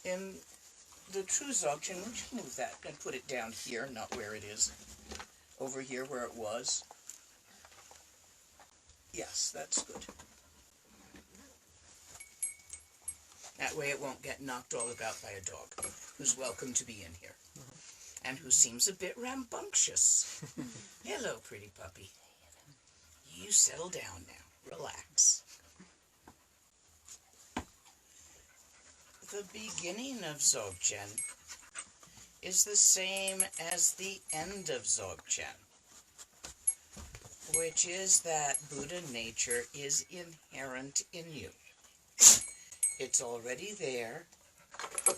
in the true Dzogchen, would you move that and put it down here, not where it is, over here where it was? Yes, that's good. That way it won't get knocked all about by a dog, who's welcome to be in here, and who seems a bit rambunctious. Hello, pretty puppy. You settle down now. Relax. The beginning of Dzogchen is the same as the end of Dzogchen, which is that Buddha nature is inherent in you. It's already there.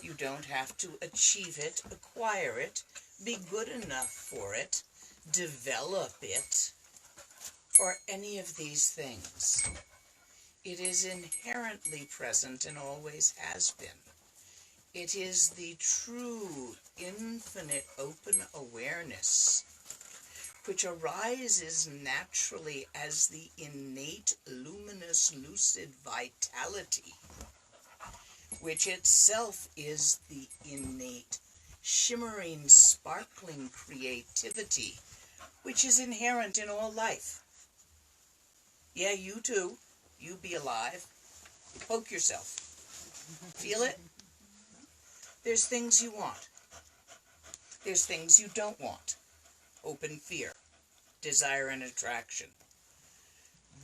You don't have to achieve it, acquire it, be good enough for it, develop it, or any of these things. It is inherently present and always has been. It is the true, infinite, open awareness which arises naturally as the innate, luminous, lucid vitality, which itself is the innate, shimmering, sparkling creativity, which is inherent in all life. Yeah, you too. You be alive. Poke yourself. Feel it? There's things you want. There's things you don't want. Open fear, desire, and attraction.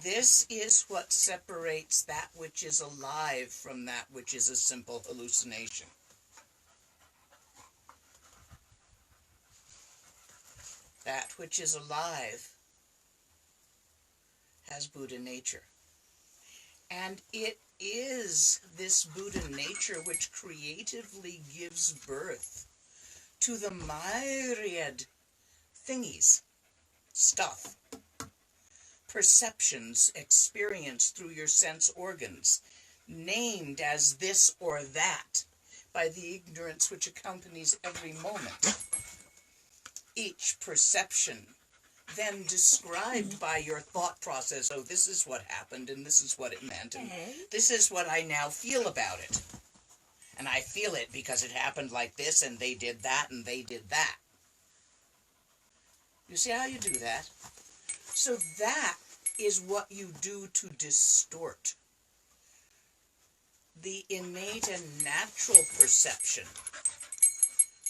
This is what separates that which is alive from that which is a simple hallucination. That which is alive has Buddha nature. And it is this Buddha nature which creatively gives birth to the myriad thingies, stuff, perceptions experienced through your sense organs, named as this or that by the ignorance which accompanies every moment. Each perception then described by your thought process. Oh, this is what happened, and this is what it meant, and this is what I now feel about it. And I feel it because it happened like this, and they did that, and they did that. You see how you do that? So that is what you do to distort the innate and natural perception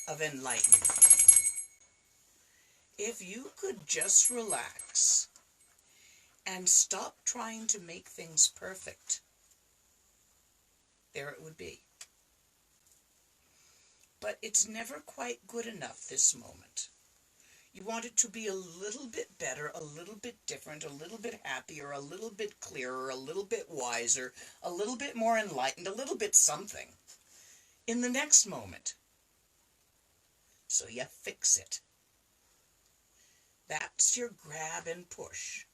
of enlightenment. If you could just relax and stop trying to make things perfect, there it would be. But it's never quite good enough this moment. You want it to be a little bit better, a little bit different, a little bit happier, a little bit clearer, a little bit wiser, a little bit more enlightened, a little bit something in the next moment. So you fix it. That's your grab and push.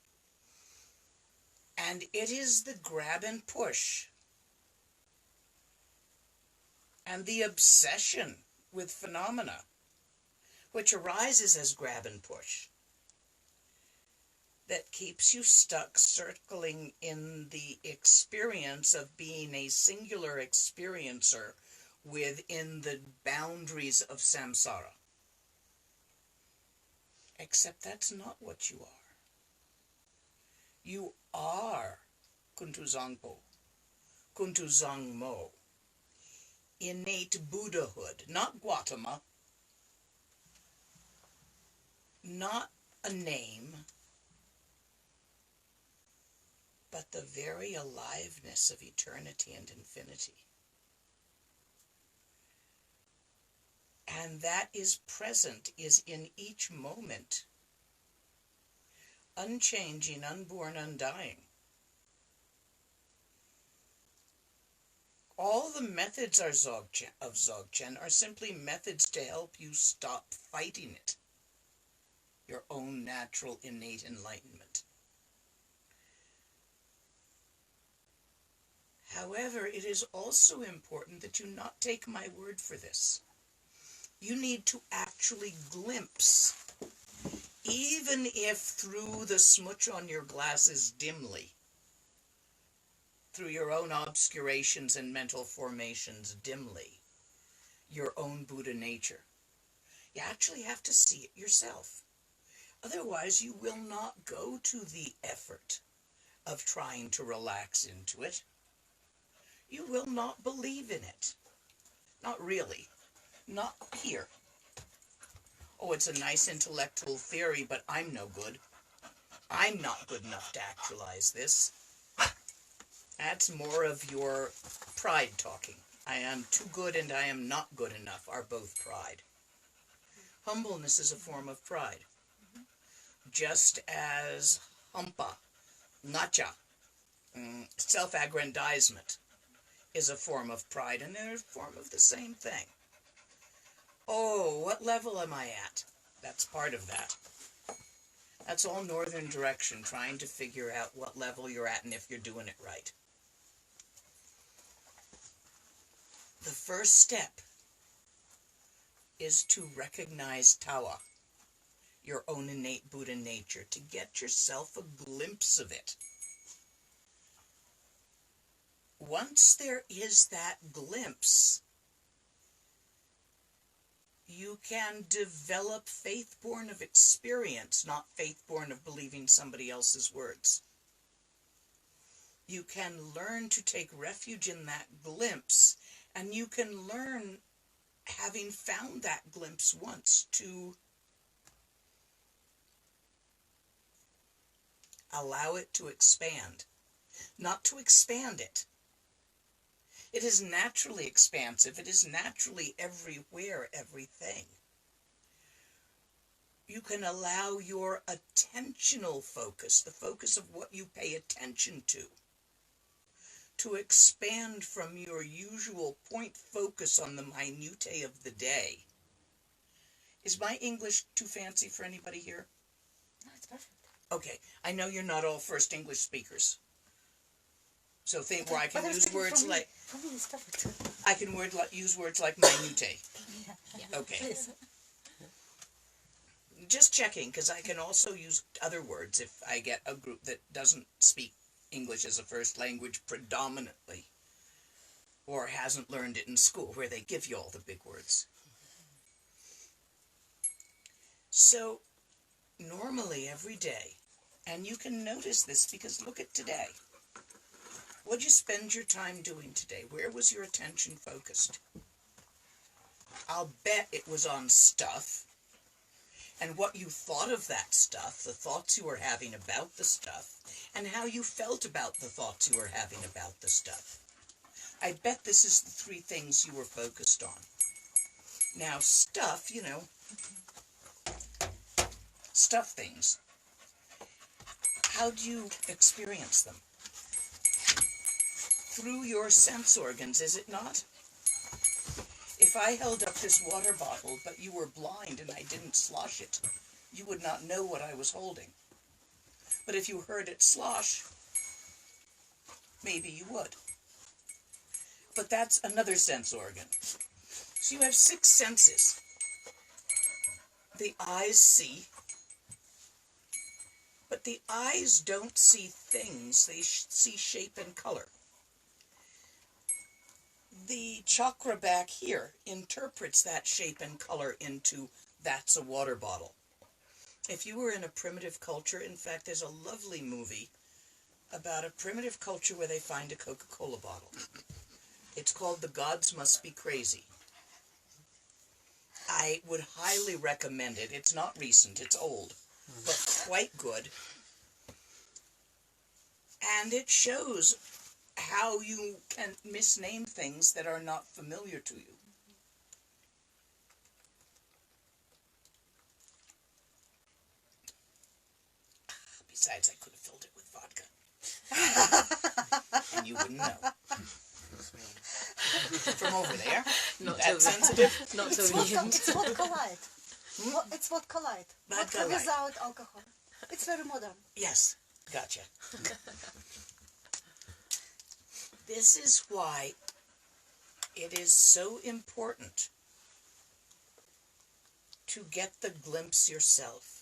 And it is the grab and push and the obsession with phenomena which arises as grab and push that keeps you stuck circling in the experience of being a singular experiencer within the boundaries of samsara. Except that's not what you are. You are Kuntuzangpo, Kuntuzangmo, innate Buddhahood, not Gautama, not a name, but the very aliveness of eternity and infinity. And that is present, is in each moment, unchanging, unborn, undying. All the methods of Dzogchen are simply methods to help you stop fighting it, your own natural innate enlightenment. However, it is also important that you not take my word for this. You need to actually glimpse, even if through the smudge on your glasses dimly, through your own obscurations and mental formations dimly, your own Buddha nature. You actually have to see it yourself. Otherwise, you will not go to the effort of trying to relax into it. You will not believe in it. Not really. Not here. Oh, it's a nice intellectual theory, but I'm no good. I'm not good enough to actualize this. That's more of your pride talking. I am too good and I am not good enough are both pride. Humbleness is a form of pride. Just as hampa, nacha, self-aggrandizement is a form of pride, and they're a form of the same thing. Oh, what level am I at? That's part of that. That's all northern direction, trying to figure out what level you're at and if you're doing it right. The first step is to recognize Tawa, your own innate Buddha nature, to get yourself a glimpse of it. Once there is that glimpse, you can develop faith born of experience, not faith born of believing somebody else's words. You can learn to take refuge in that glimpse, and you can learn, having found that glimpse once, to allow it to expand. Not to expand it. It is naturally expansive. It is naturally everywhere, everything. You can allow your attentional focus, the focus of what you pay attention to expand from your usual point focus on the minutiae of the day. Is my English too fancy for anybody here? No, it's perfect. Okay, I know you're not all first English speakers. So think where I can use words like... For me, it's perfect. I can use words like minutiae. Yeah. Okay. Please. Just checking, because I can also use other words if I get a group that doesn't speak English as a first language predominantly, or hasn't learned it in school, where they give you all the big words. So, normally every day, and you can notice this because look at today. What'd you spend your time doing today? Where was your attention focused? I'll bet it was on stuff, and what you thought of that stuff, the thoughts you were having about the stuff, and how you felt about the thoughts you were having about the stuff. I bet this is the three things you were focused on. Now, stuff, stuff things. How do you experience them? Through your sense organs, is it not? If I held up this water bottle, but you were blind and I didn't slosh it, you would not know what I was holding. But if you heard it slosh, maybe you would. But that's another sense organ. So you have 6 senses. The eyes see, but the eyes don't see things, they see shape and color. The chakra back here interprets that shape and color into that's a water bottle. If you were in a primitive culture, in fact, there's a lovely movie about a primitive culture where they find a Coca-Cola bottle. It's called The Gods Must Be Crazy. I would highly recommend it. It's not recent, it's old, but quite good. And it shows how you can misname things that are not familiar to you. Besides, I could have filled it with vodka. And you wouldn't know. From over there? Not That so sensitive? Not so It's vodka light. It's vodka light. Vodka Vodka light. without alcohol. It's very modern. Yes, gotcha. This is why it is so important to get the glimpse yourself.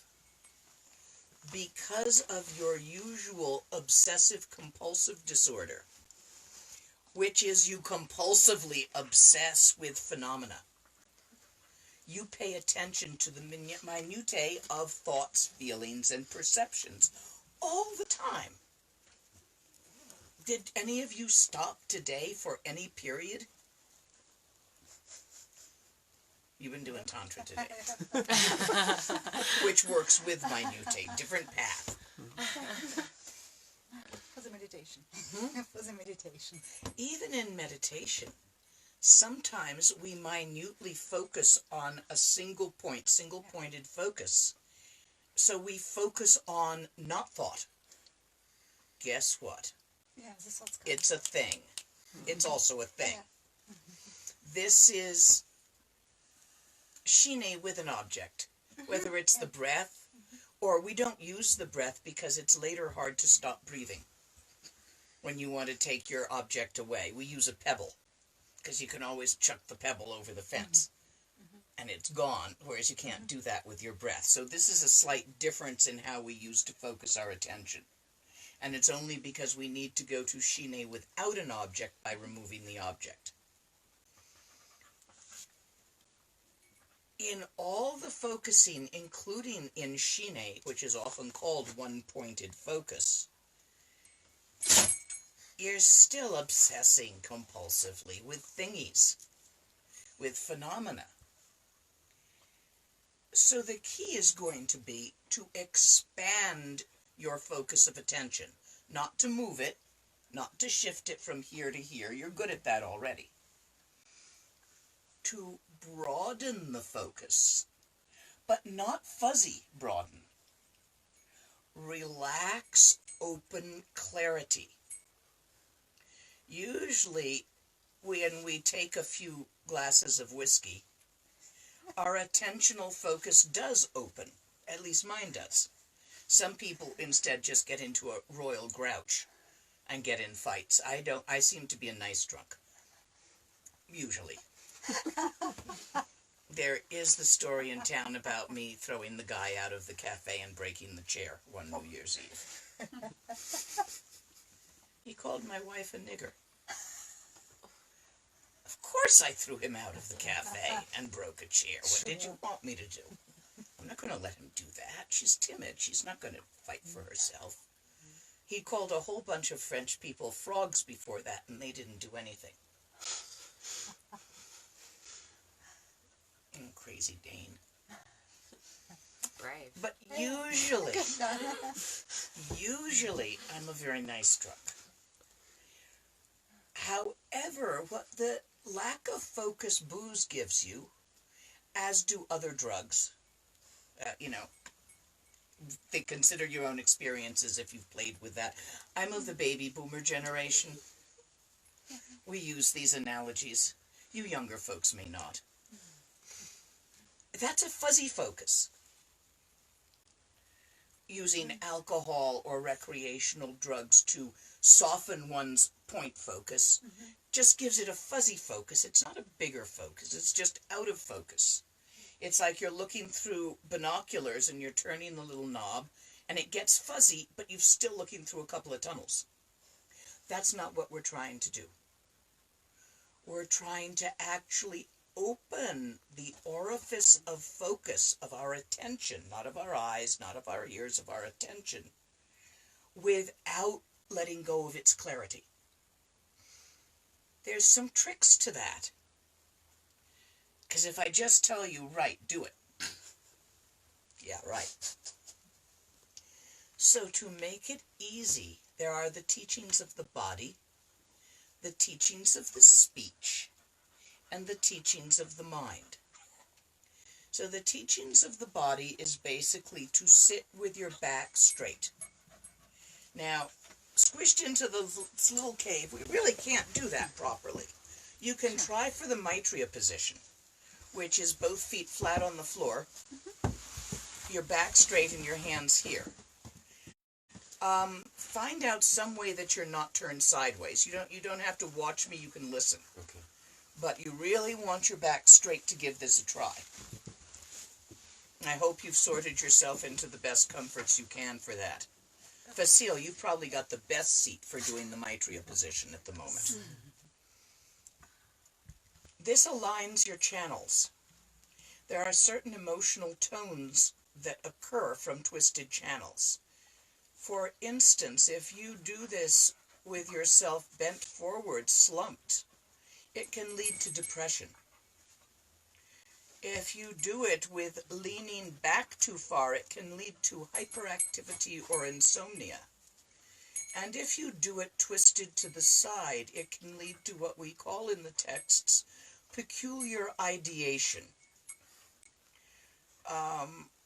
Because of your usual obsessive-compulsive disorder, which is you compulsively obsess with phenomena. You pay attention to the minutiae of thoughts, feelings, and perceptions all the time. Did any of you stop today for any period? You've been doing Tantra today. Which works with minutiae, different path. For the meditation. For the meditation. Even in meditation, sometimes we minutely focus on a single point, single-pointed focus. So we focus on not thought. Guess what? Yeah, this one's good. It's a thing. It's also a thing. Yeah. This is shine with an object, whether it's the breath, or we don't use the breath because it's later hard to stop breathing. When you want to take your object away, we use a pebble, because you can always chuck the pebble over the fence, and it's gone, whereas you can't do that with your breath. So this is a slight difference in how we use to focus our attention. And it's only because we need to go to shine without an object by removing the object. In all the focusing, including in shine, which is often called one-pointed focus, you're still obsessing compulsively with thingies, with phenomena. So the key is going to be to expand your focus of attention, not to move it, not to shift it from here to here. You're good at that already. To broaden the focus, but not fuzzy broaden. Relax, open clarity. Usually, when we take a few glasses of whiskey, our attentional focus does open. At least mine does. Some people instead just get into a royal grouch and get in fights. I seem to be a nice drunk. Usually. There is the story in town about me throwing the guy out of the cafe and breaking the chair one New Year's Eve. He called my wife a nigger. Of course I threw him out of the cafe and broke a chair. What did you want me to do? I'm not going to let him do that. She's timid. She's not going to fight for herself. He called a whole bunch of French people frogs before that, and they didn't do anything. Crazy Dane. Brave. But usually, I'm a very nice drunk. However, what the lack of focus booze gives you, as do other drugs, consider your own experiences if you've played with that. I'm of the baby boomer generation. We use these analogies. You younger folks may not. That's a fuzzy focus. Using alcohol or recreational drugs to soften one's point focus just gives it a fuzzy focus. It's not a bigger focus. It's just out of focus. It's like you're looking through binoculars and you're turning the little knob and it gets fuzzy, but you're still looking through a couple of tunnels. That's not what we're trying to do. We're trying to actually open the orifice of focus of our attention, not of our eyes, not of our ears, of our attention, without letting go of its clarity. There's some tricks to that. Because if I just tell you, right, do it. Yeah, right. So to make it easy, there are the teachings of the body, the teachings of the speech, and the teachings of the mind. So the teachings of the body is basically to sit with your back straight. Now, squished into this little cave, we really can't do that properly. You can try for the Maitreya position, which is both feet flat on the floor, your back straight and your hands here. Find out some way that you're not turned sideways. You don't have to watch me, you can listen. Okay. But you really want your back straight to give this a try. I hope you've sorted yourself into the best comforts you can for that. Facile, you've probably got the best seat for doing the Maitreya position at the moment. This aligns your channels. There are certain emotional tones that occur from twisted channels. For instance, if you do this with yourself bent forward, slumped, it can lead to depression. If you do it with leaning back too far, it can lead to hyperactivity or insomnia. And if you do it twisted to the side, it can lead to what we call in the texts peculiar ideation.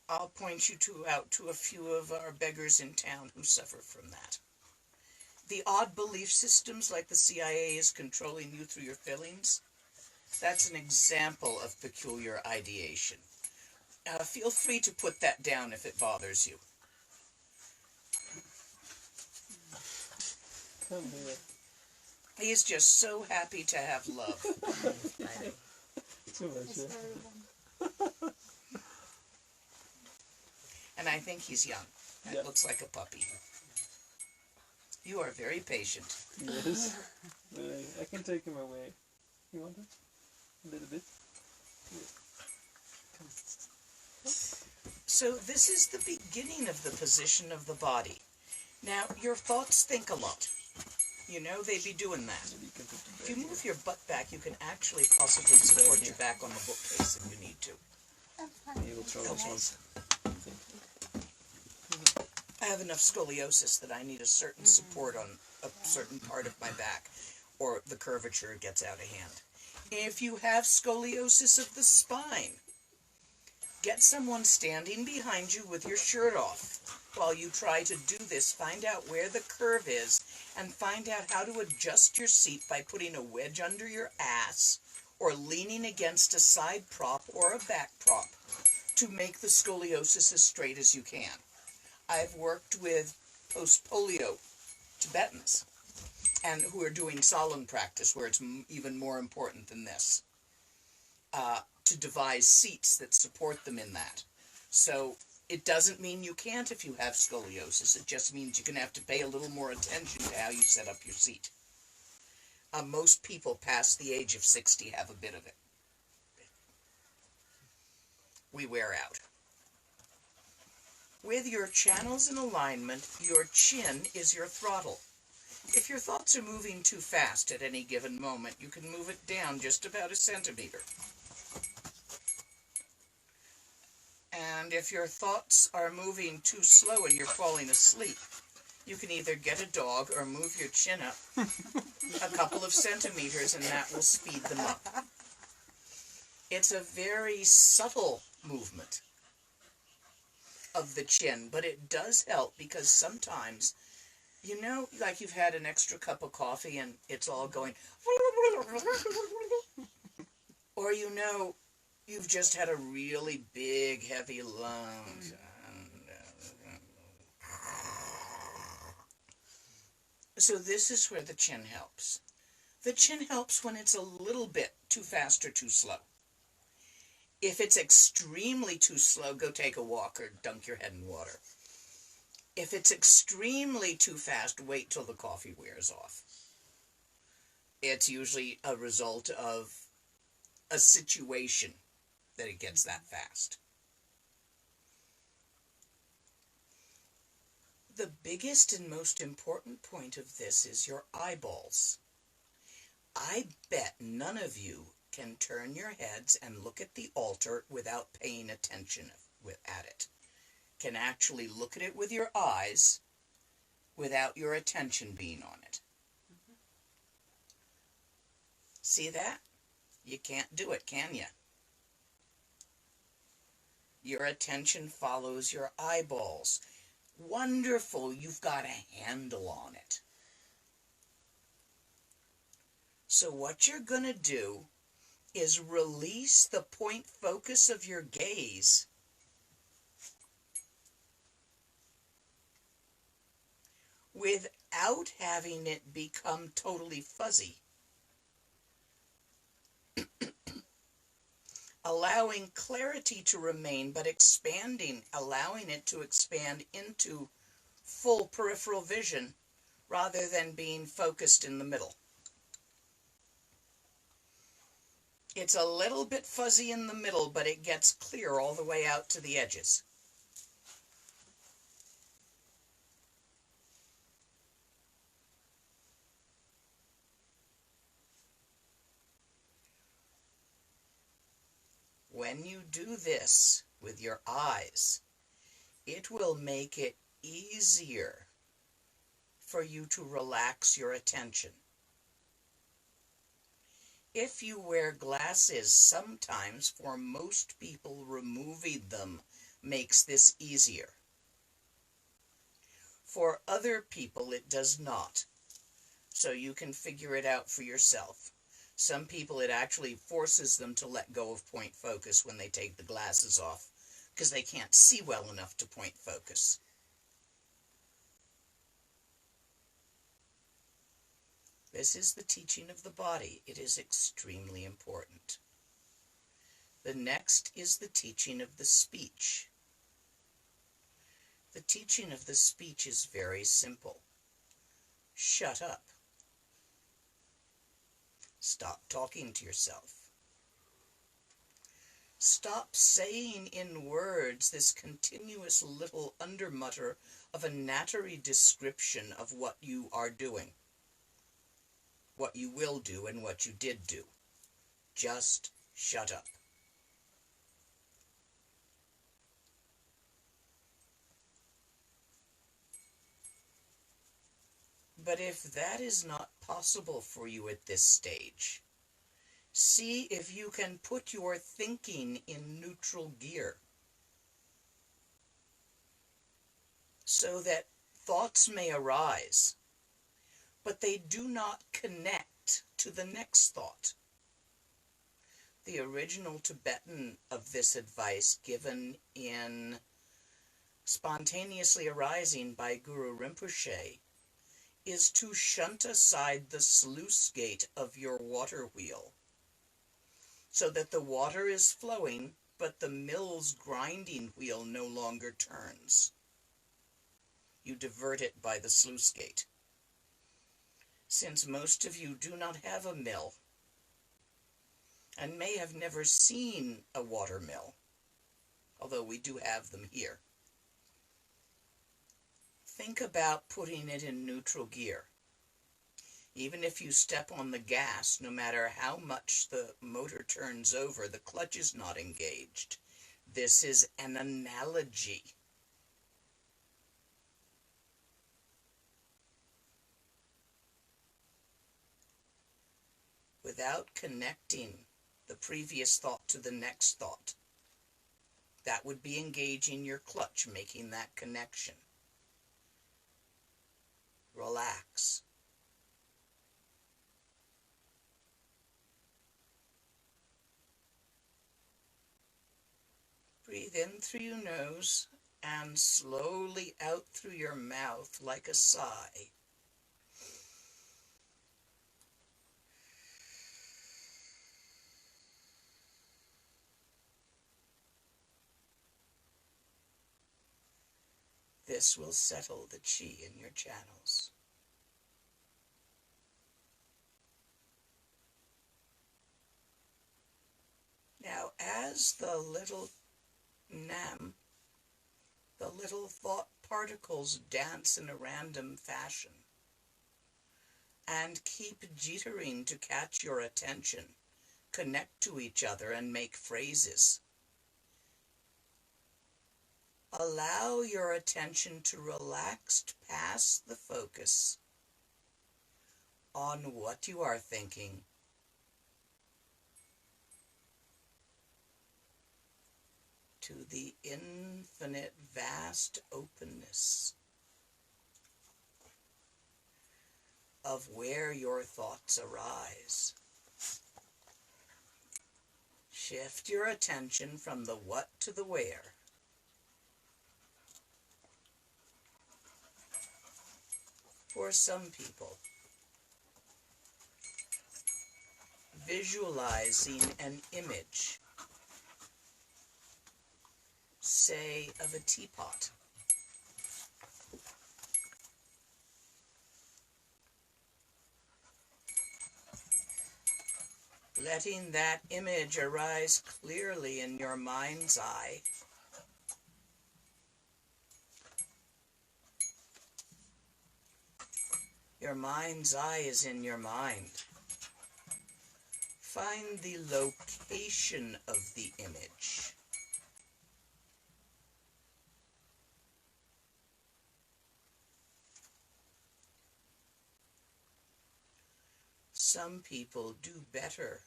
I'll point you out to a few of our beggars in town who suffer from that. The odd belief systems like the CIA is controlling you through your feelings, that's an example of peculiar ideation. Feel free to put that down if it bothers you. Come here. He is just so happy to have love. Too much, yeah. And I think he's young. That Yeah. looks like a puppy. You are very patient. Yes. I can take him away. You want it? A little bit? Yeah. Come. So this is the beginning of the position of the body. Now, your thoughts think a lot. You know, they be doing that. Maybe you can put the If you bed move here. your butt back, you can actually possibly support your back on the bookcase if you need to. I'm fine. He will throw this Okay. one. I have enough scoliosis that I need a certain support on a certain part of my back, or the curvature gets out of hand. If you have scoliosis of the spine, get someone standing behind you with your shirt off. While you try to do this, find out where the curve is and find out how to adjust your seat by putting a wedge under your ass or leaning against a side prop or a back prop to make the scoliosis as straight as you can. I've worked with post-polio Tibetans and who are doing solemn practice where it's even more important than this, to devise seats that support them in that. So it doesn't mean you can't if you have scoliosis. It just means you're going to have to pay a little more attention to how you set up your seat. Most people past the age of 60 have a bit of it. We wear out. With your channels in alignment, your chin is your throttle. If your thoughts are moving too fast at any given moment, you can move it down just about a centimeter. And if your thoughts are moving too slow and you're falling asleep, you can either get a dog or move your chin up a couple of centimeters, and that will speed them up. It's a very subtle movement of the chin, but it does help because sometimes, you know, like you've had an extra cup of coffee and it's all going, or you know, you've just had a really big, heavy lunch. So this is where the chin helps. The chin helps when it's a little bit too fast or too slow. If it's extremely too slow, go take a walk or dunk your head in water. If it's extremely too fast, wait till the coffee wears off. It's usually a result of a situation that it gets that fast. The biggest and most important point of this is your eyeballs. I bet none of you can turn your heads and look at the altar without paying attention at it. Can actually look at it with your eyes without your attention being on it. See that? You can't do it, can you? Your attention follows your eyeballs. Wonderful, you've got a handle on it. So what you're going to do is release the point focus of your gaze without having it become totally fuzzy. Allowing clarity to remain, but expanding, allowing it to expand into full peripheral vision rather than being focused in the middle. It's a little bit fuzzy in the middle, but it gets clear all the way out to the edges. When you do this with your eyes, it will make it easier for you to relax your attention. If you wear glasses, sometimes for most people removing them makes this easier. For other people it does not, so you can figure it out for yourself. Some people it actually forces them to let go of point focus when they take the glasses off, because they can't see well enough to point focus. This is the teaching of the body. It is extremely important. The next is the teaching of the speech. The teaching of the speech is very simple. Shut up. Stop talking to yourself. Stop saying in words this continuous little undermutter of a nattery description of what you are doing, what you will do, and what you did do. Just shut up. But if that is not possible for you at this stage, see if you can put your thinking in neutral gear so that thoughts may arise, but they do not connect to the next thought. The original Tibetan of this advice given in Spontaneously Arising by Guru Rinpoche is to shunt aside the sluice gate of your water wheel, so that the water is flowing, but the mill's grinding wheel no longer turns. You divert it by the sluice gate. Since most of you do not have a mill, and may have never seen a water mill, although we do have them here, think about putting it in neutral gear. Even if you step on the gas, no matter how much the motor turns over, the clutch is not engaged. This is an analogy. Without connecting the previous thought to the next thought, that would be engaging your clutch, making that connection. Relax. Breathe in through your nose and slowly out through your mouth like a sigh. This will settle the chi in your channels. Now, as the little Naam, the little thought particles dance in a random fashion and keep jittering to catch your attention, connect to each other and make phrases, allow your attention to relax past the focus on what you are thinking to the infinite vast openness of where your thoughts arise. Shift your attention from the what to the where. For some people, visualizing an image, say, of a teapot, letting that image arise clearly in your mind's eye. Your mind's eye is in your mind. Find the location of the image. Some people do better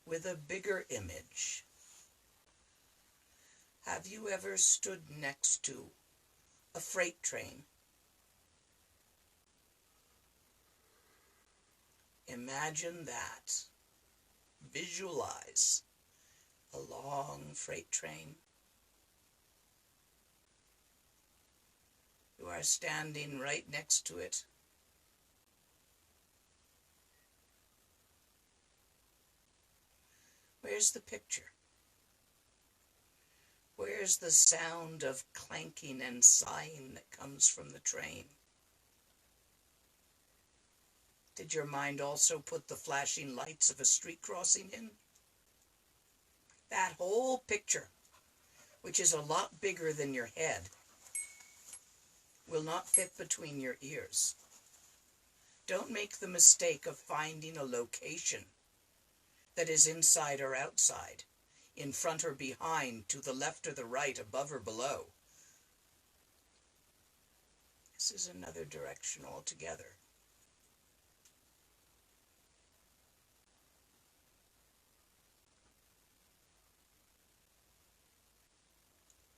with a bigger image. Have you ever stood next to a freight train? Imagine that. Visualize a long freight train. You are standing right next to it. Where's the picture? Where's the sound of clanking and sighing that comes from the train? Did your mind also put the flashing lights of a street crossing in? That whole picture, which is a lot bigger than your head, will not fit between your ears. Don't make the mistake of finding a location that is inside or outside, in front or behind, to the left or the right, above or below. This is another direction altogether.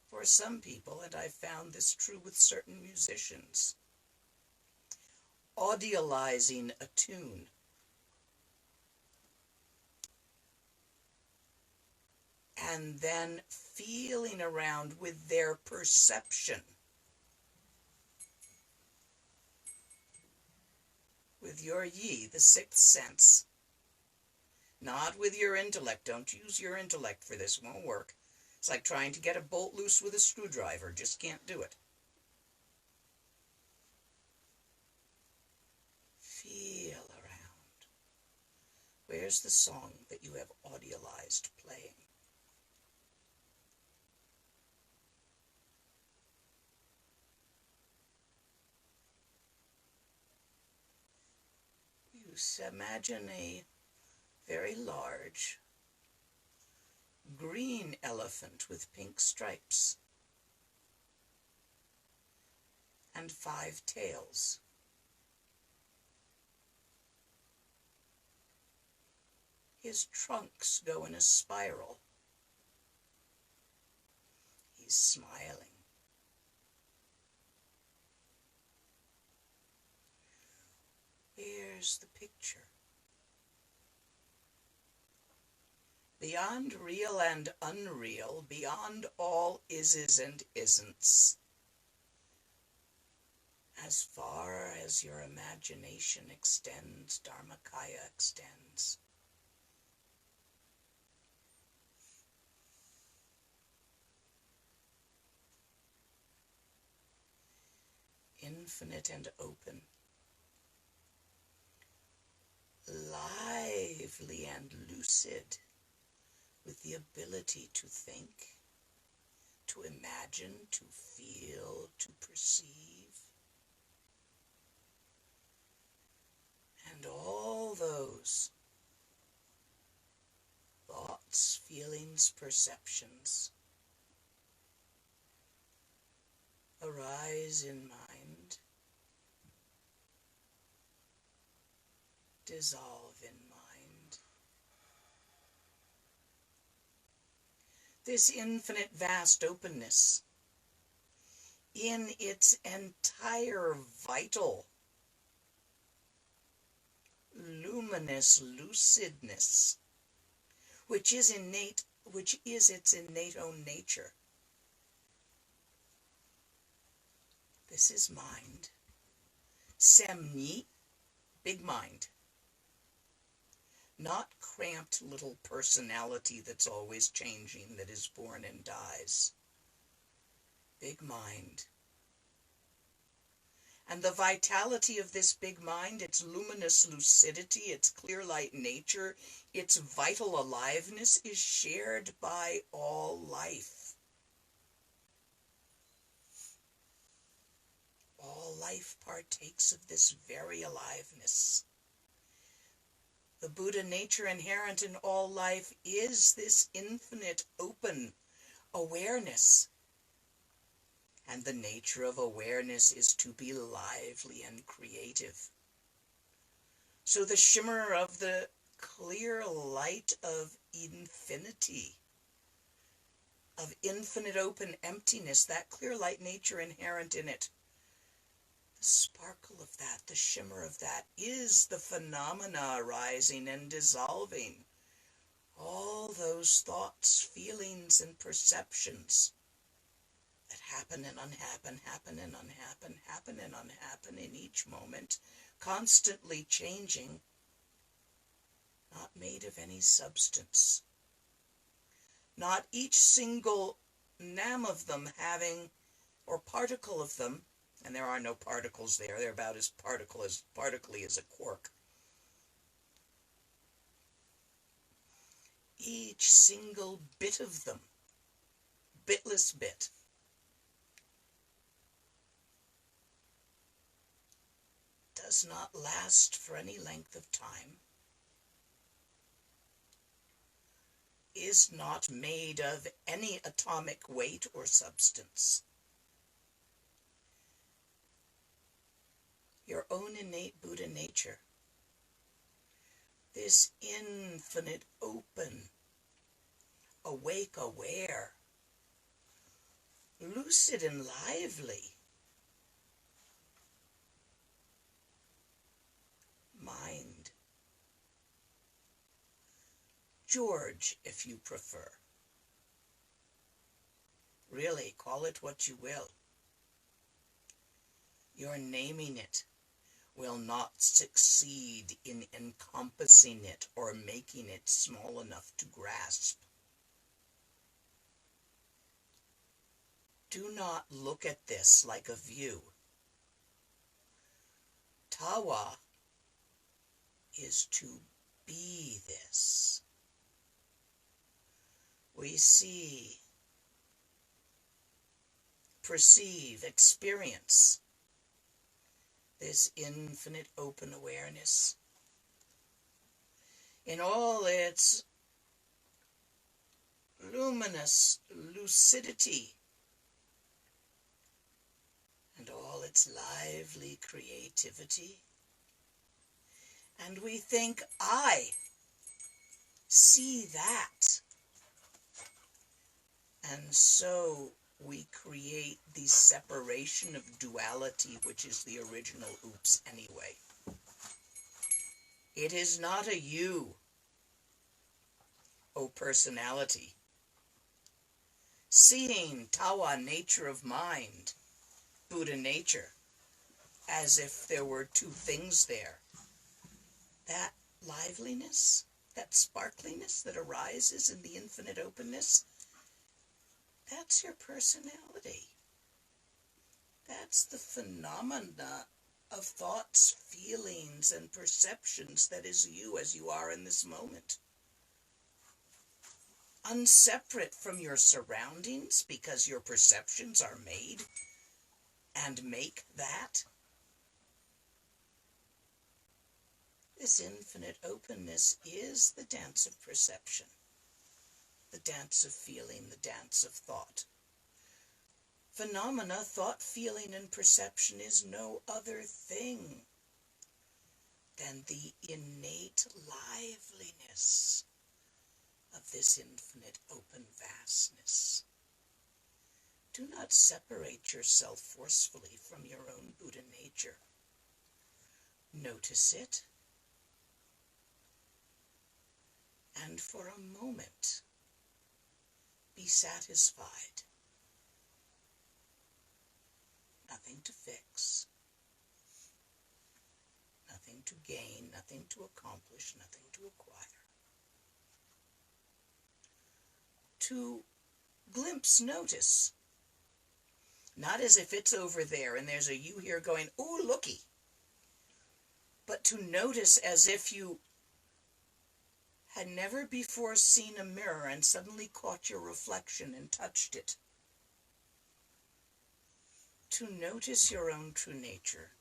For some people, and I've found this true with certain musicians, audializing a tune and then feeling around with their perception, with your yi, the sixth sense, not with your intellect. Don't use your intellect for this, it won't work. It's like trying to get a bolt loose with a screwdriver, just can't do it. Feel around. Where's the song that you have audialized playing? You imagine a very large green elephant with pink stripes and 5 tails. His trunks go in a spiral. He's smiling. Here's the picture. Beyond real and unreal, beyond all ises and isn'ts, as far as your imagination extends, Dharmakaya extends. Infinite and open, lively and lucid, with the ability to think, to imagine, to feel, to perceive. And all those thoughts, feelings, perceptions arise in mind, dissolve in mind. This infinite vast openness, in its entire vital, luminous lucidness, which is innate, which is its innate own nature. This is mind. Semni, big mind. Not cramped little personality that's always changing, that is born and dies. Big mind. And the vitality of this big mind, its luminous lucidity, its clear light nature, its vital aliveness is shared by all life. All life partakes of this very aliveness. The Buddha nature inherent in all life is this infinite open awareness. And the nature of awareness is to be lively and creative. So the shimmer of the clear light of infinity, of infinite open emptiness, that clear light nature inherent in it, the sparkle of that, the shimmer of that, is the phenomena arising and dissolving. All those thoughts, feelings, and perceptions that happen and unhappen, happen and unhappen, happen and unhappen in each moment, constantly changing, not made of any substance. Not each single Naam of them having, or particle of them, and there are no particles there, they're about as particly as a quark. Each single bit of them, bitless bit, does not last for any length of time, is not made of any atomic weight or substance. Your own innate Buddha nature, this infinite open, awake, aware, lucid and lively mind. George, if you prefer. Really, call it what you will. Your naming it will not succeed in encompassing it or making it small enough to grasp. Do not look at this like a view. Tawa is to be this. We see, perceive, experience this infinite open awareness in all its luminous lucidity and all its lively creativity. And we think, I see that. And so we create the separation of duality, which is the original oops anyway. It is not a you, O personality. Seeing Tawa, nature of mind, Buddha nature, as if there were two things there. That liveliness, that sparkliness that arises in the infinite openness, that's your personality. That's the phenomena of thoughts, feelings, and perceptions that is you as you are in this moment. Unseparate from your surroundings because your perceptions are made and make that. This infinite openness is the dance of perception, the dance of feeling, the dance of thought. Phenomena, thought, feeling, and perception is no other thing than the innate liveliness of this infinite open vastness. Do not separate yourself forcefully from your own Buddha nature. Notice it, and for a moment, be satisfied. Nothing to fix, nothing to gain, nothing to accomplish, nothing to acquire. To glimpse, notice Not as if it's over there and there's a you here going, ooh, looky. But to notice as if you had never before seen a mirror and suddenly caught your reflection and touched it. To notice your own true nature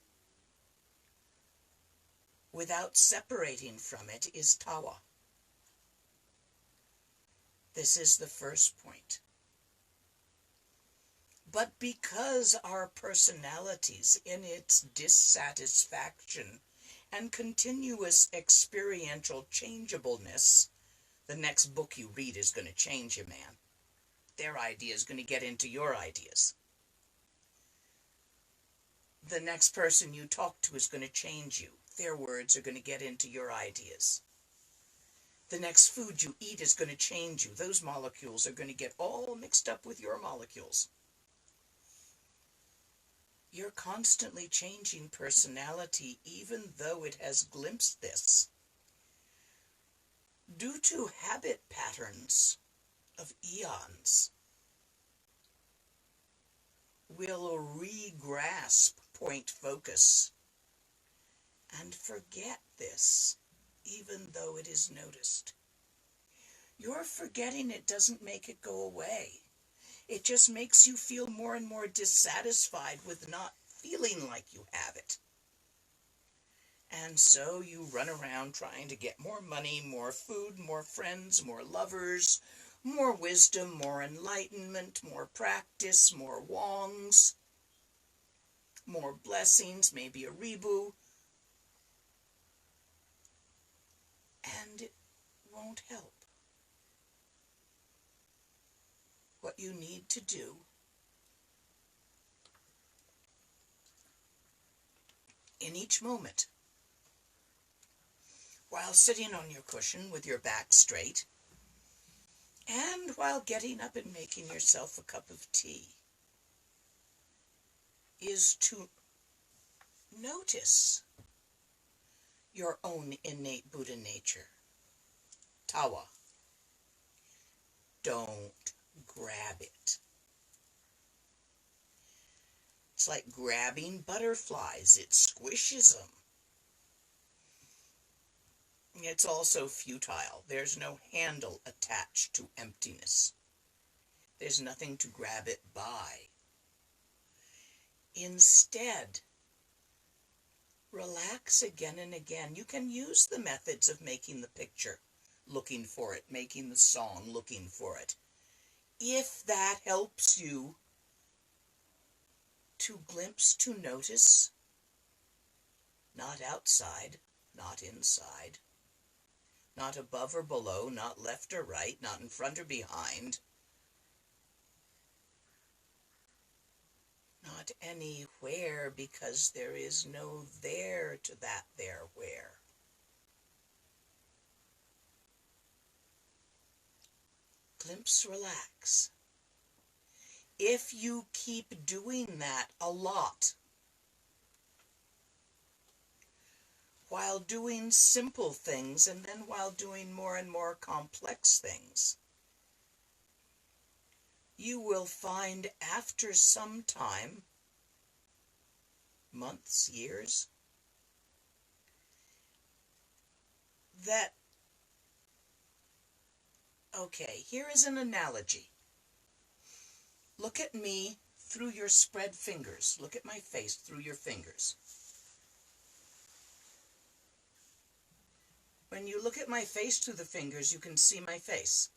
without separating from it is tawa. This is the first point. But because our personalities, in its dissatisfaction and continuous experiential changeableness, the next book you read is going to change you, man. Their idea is going to get into your ideas. The next person you talk to is going to change you. Their words are going to get into your ideas. The next food you eat is going to change you. Those molecules are going to get all mixed up with your molecules. You're constantly changing personality, even though it has glimpsed this. Due to habit patterns of eons, we'll re-grasp point focus and forget this, even though it is noticed. Your forgetting it doesn't make it go away. It just makes you feel more and more dissatisfied with not feeling like you have it. And so you run around trying to get more money, more food, more friends, more lovers, more wisdom, more enlightenment, more practice, more wongs, more blessings, maybe a rebu. And it won't help. What you need to do in each moment, while sitting on your cushion with your back straight, and while getting up and making yourself a cup of tea, is to notice your own innate Buddha nature. Tawa. Don't grab it. It's like grabbing butterflies. It squishes them. It's also futile. There's no handle attached to emptiness. There's nothing to grab it by. Instead, relax again and again. You can use the methods of making the picture, looking for it, making the song, looking for it. If that helps you to glimpse, to notice, not outside, not inside, not above or below, not left or right, not in front or behind, not anywhere, because there is no there to that there where. Glimpse, relax. If you keep doing that a lot, while doing simple things and then while doing more and more complex things, you will find after some time, months, years, that, okay, here is an analogy. Look at me through your spread fingers. Look at my face through your fingers. When you look at my face through the fingers, you can see my face.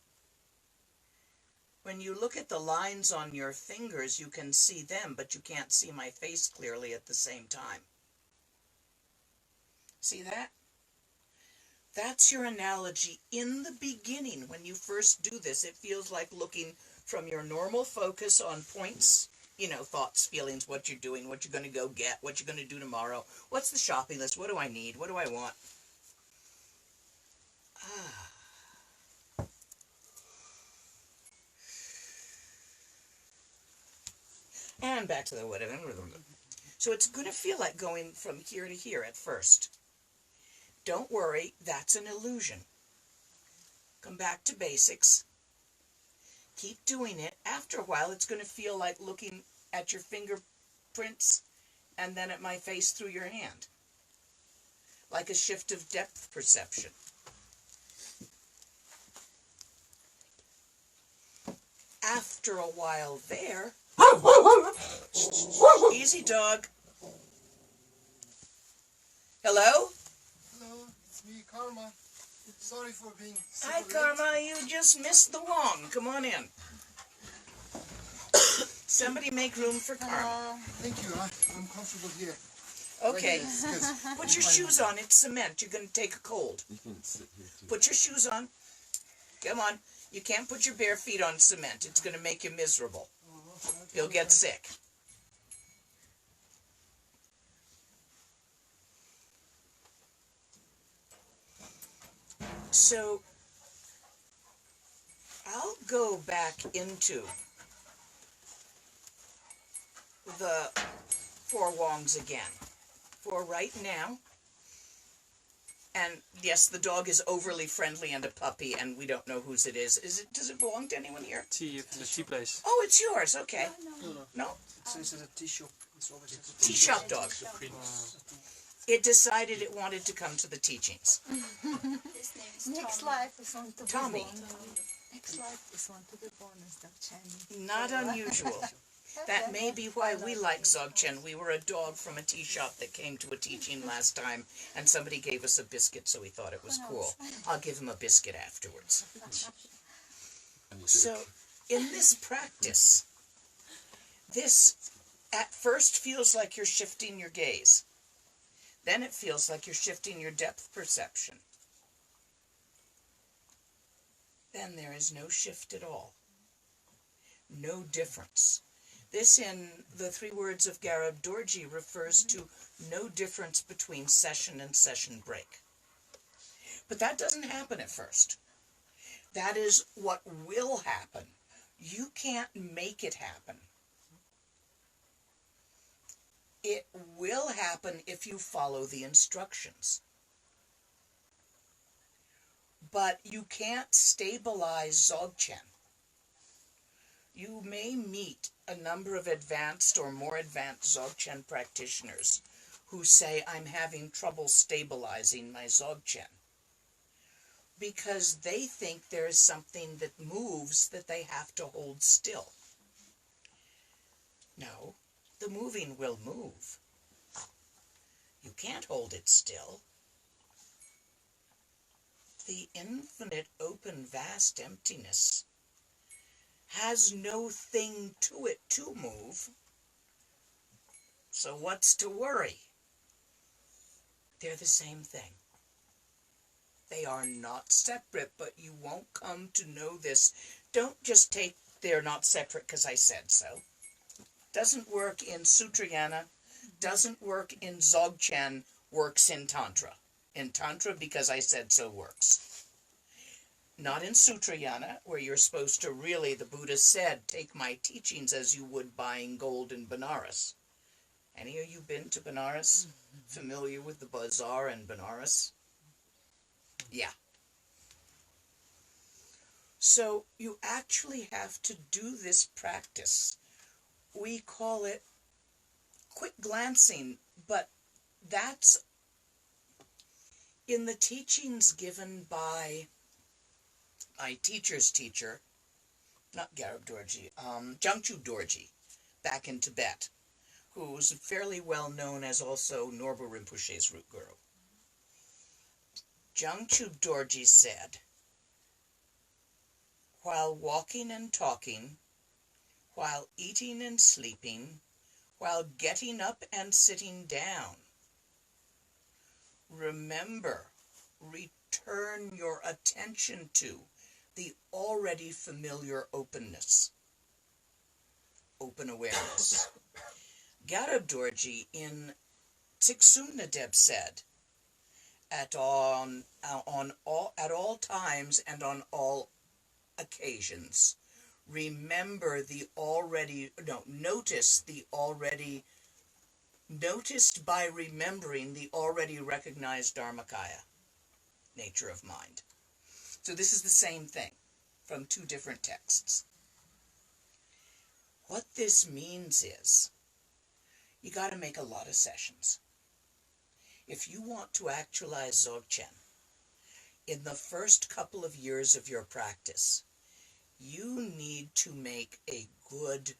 When you look at the lines on your fingers, you can see them, but you can't see my face clearly at the same time. See that? That's your analogy. In the beginning, when you first do this, it feels like looking from your normal focus on points, thoughts, feelings, what you're doing, what you're going to go get, what you're going to do tomorrow, what's the shopping list, what do I need, what do I want? And back to the whatever. So it's going to feel like going from here to here at first. Don't worry, that's an illusion. Come back to basics. Keep doing it. After a while, it's going to feel like looking at your fingerprints and then at my face through your hand. Like a shift of depth perception. After a while there, easy dog. Hello? Hello, it's me, Karma. Sorry for being so Hi, late. Karma. You just missed the Wong. Come on in. Somebody make room for Karma. Thank you, I'm comfortable here. Okay. Right here, Put your shoes on. It's cement. You're going to take a cold. You can sit here too. Put your shoes on. Come on. You can't put your bare feet on cement. It's going to make you miserable. You'll get sick. So, I'll go back into the four Wongs again for right now. And yes, the dog is overly friendly and a puppy, and we don't know whose it is. Does it belong to anyone here? Tea from the tea place. Oh, it's yours. Okay. No? It says it's a tea shop. It's always a Tea shop dog. It decided it wanted to come to the teachings. His name is Next life is on to Tommy. be born. Next life is on to be born as Dzogchen. Not unusual. That may be why we like Dzogchen. We were a dog from a tea shop that came to a teaching last time, and somebody gave us a biscuit, so we thought it was cool. I'll give him a biscuit afterwards. So, in this practice, this at first feels like you're shifting your gaze. Then it feels like you're shifting your depth perception. Then there is no shift at all. No difference. This, in the 3 words of Garib Dorji, refers to no difference between session and session break. But that doesn't happen at first. That is what will happen. You can't make it happen. It will happen if you follow the instructions. But you can't stabilize Dzogchen. You may meet a number of advanced or more advanced Dzogchen practitioners who say, I'm having trouble stabilizing my Dzogchen, because they think there is something that moves that they have to hold still. No, the moving will move. You can't hold it still. The infinite, open, vast emptiness has no thing to it to move. So what's to worry? They're the same thing. They are not separate, but you won't come to know this. Don't just take they're not separate because I said so. Doesn't work in Sutrayana, doesn't work in Dzogchen, works in Tantra. In Tantra, because I said so, works. Not in Sutrayana, where you're supposed to really, the Buddha said, take my teachings as you would buying gold in Benares. Any of you been to Benares? Familiar with the bazaar in Benares? Yeah. So you actually have to do this practice. We call it quick glancing, but that's in the teachings given by my teacher's teacher, not Garib Dorji, Jangchu Dorji, back in Tibet, who's fairly well known as also Norbu Rinpoche's root guru. Jangchu Dorji said, while walking and talking, while eating and sleeping, while getting up and sitting down, remember, return your attention to the already familiar openness, open awareness. Garib Dorji in Tsiksunadeb said, at all times and on all occasions, remember the already, no, notice the already, noticed by remembering the already recognized Dharmakaya, nature of mind. So this is the same thing from 2 different texts. What this means is, you got to make a lot of sessions. If you want to actualize Dzogchen, in the first couple of years of your practice, you need to make a good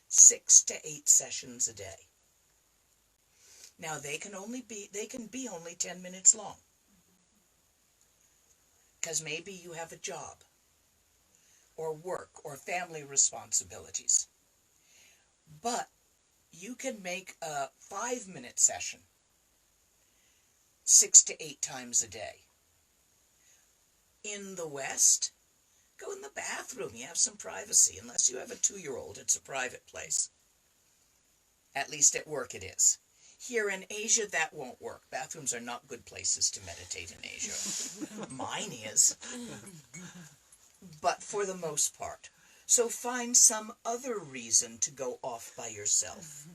6 to 8 sessions a day. Now they can be only 10 minutes long. Because maybe you have a job, or work, or family responsibilities. But you can make a 5-minute session 6 to 8 times a day. In the West, go in the bathroom. You have some privacy. Unless you have a 2-year-old, it's a private place. At least at work it is. Here in Asia, that won't work. Bathrooms are not good places to meditate in Asia. Mine is. But for the most part. So find some other reason to go off by yourself.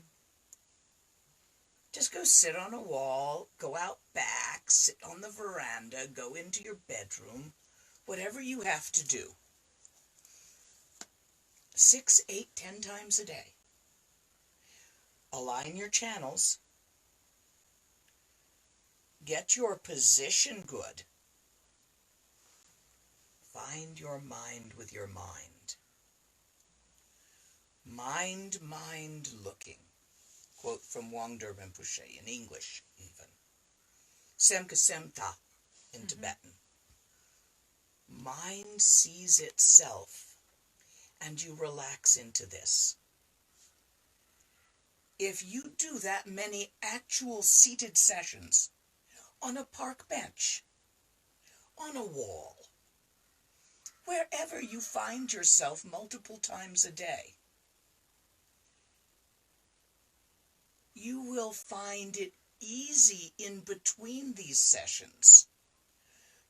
Just go sit on a wall, go out back, sit on the veranda, go into your bedroom, whatever you have to do. 6, 8, 10 times a day. Align your channels. Get your position good. Find your mind with your mind. Mind looking. Quote from Wangdur Rinpoche in English, even. Semka Semta in Tibetan. Mind sees itself, and you relax into this. If you do that many actual seated sessions on a park bench, on a wall, wherever you find yourself multiple times a day, you will find it easy in between these sessions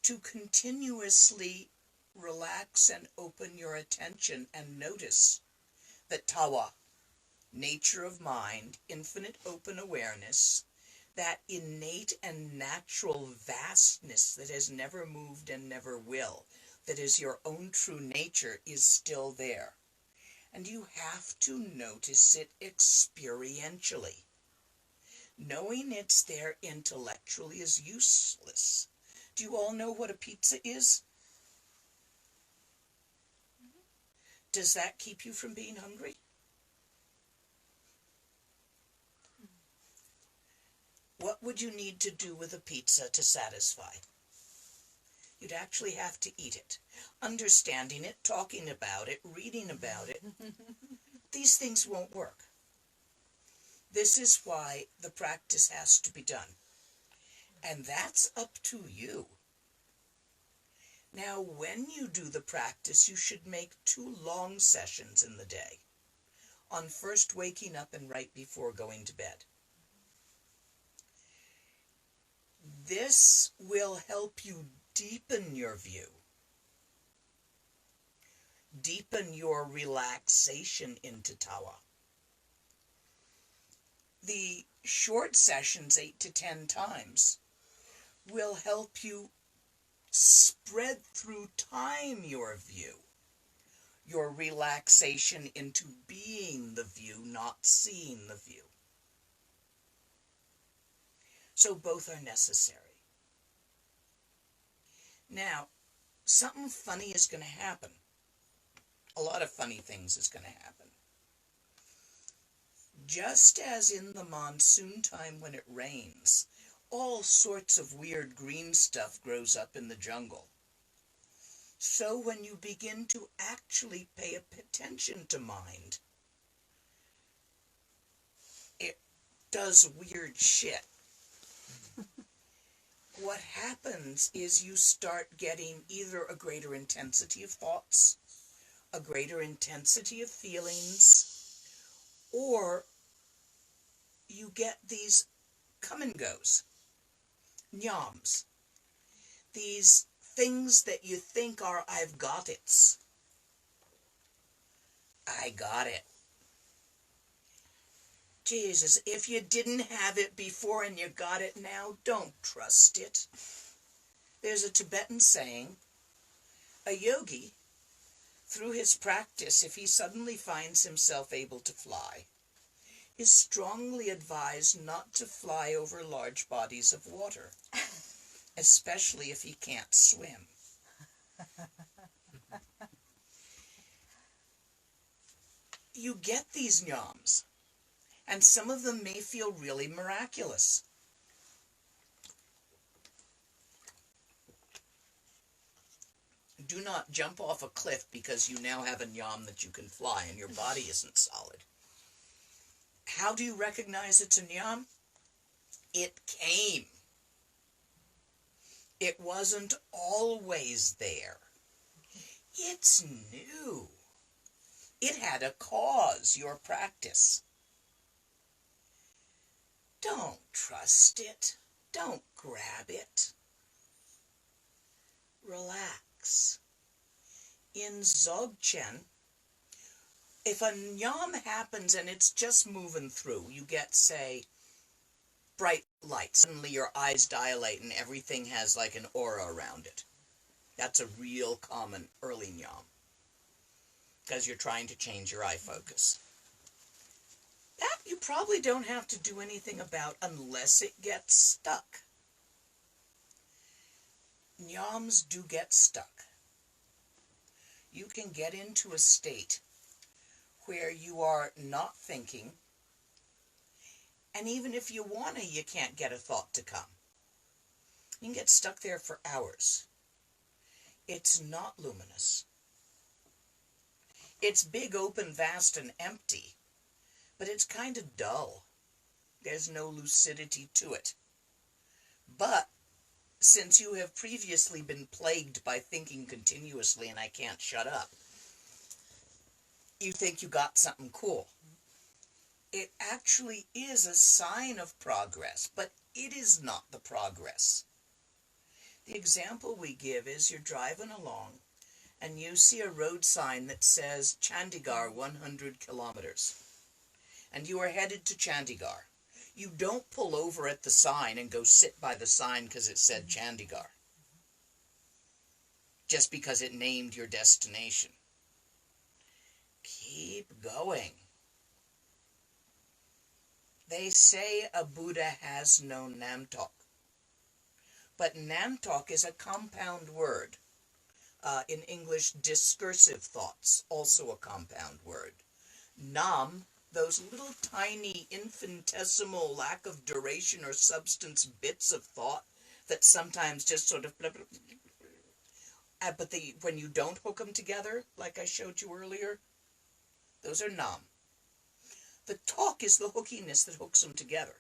to continuously relax and open your attention and notice that Tawa, nature of mind, infinite open awareness, that innate and natural vastness that has never moved and never will, that is your own true nature, is still there. And you have to notice it experientially. Knowing it's there intellectually is useless. Do you all know what a pizza is? Does that keep you from being hungry? What would you need to do with a pizza to satisfy? You'd actually have to eat it. Understanding it, talking about it, reading about it, these things won't work. This is why the practice has to be done. And that's up to you. Now, when you do the practice, you should make 2 long sessions in the day. On first waking up and right before going to bed. This will help you deepen your view. Deepen your relaxation into Tawa. The short sessions, 8 to 10 times, will help you spread through time your view. Your relaxation into being the view, not seeing the view. So both are necessary. Now, something funny is going to happen. A lot of funny things is going to happen. Just as in the monsoon time when it rains, all sorts of weird green stuff grows up in the jungle. So when you begin to actually pay attention to mind, it does weird shit. What happens is you start getting either a greater intensity of thoughts, a greater intensity of feelings, or you get these come and goes, nyams, these things that you think are I've got it's. I got it. Jesus, if you didn't have it before and you got it now, don't trust it. There's a Tibetan saying, a yogi through his practice, if he suddenly finds himself able to fly, is strongly advised not to fly over large bodies of water, especially if he can't swim. You get these nyams, and some of them may feel really miraculous. Do not jump off a cliff because you now have a nyam that you can fly and your body isn't solid. How do you recognize it's a nyam? It came. It wasn't always there. It's new. It had a cause, your practice. Don't trust it. Don't grab it. Relax. In Dzogchen, if a nyam happens and it's just moving through, you get, say, bright light. Suddenly your eyes dilate and everything has like an aura around it. That's a real common early nyam, because you're trying to change your eye focus. That you probably don't have to do anything about unless it gets stuck. Nyams do get stuck. You can get into a state where you are not thinking, and even if you want to, you can't get a thought to come. You can get stuck there for hours. It's not luminous. It's big, open, vast, and empty, but it's kind of dull. There's no lucidity to it. But since you have previously been plagued by thinking continuously and I can't shut up, you think you got something cool. It actually is a sign of progress, but it is not the progress. The example we give is you're driving along and you see a road sign that says Chandigarh 100 kilometers. And you are headed to Chandigarh. You don't pull over at the sign and go sit by the sign because it said Chandigarh, just because it named your destination. Keep going. They say a Buddha has no Namtok, but Namtok is a compound word. In English, discursive thoughts, also a compound word. Naam, those little tiny infinitesimal lack of duration or substance bits of thought that sometimes just sort of but when you don't hook them together, like I showed you earlier, those are Naam. The talk is the hookiness that hooks them together.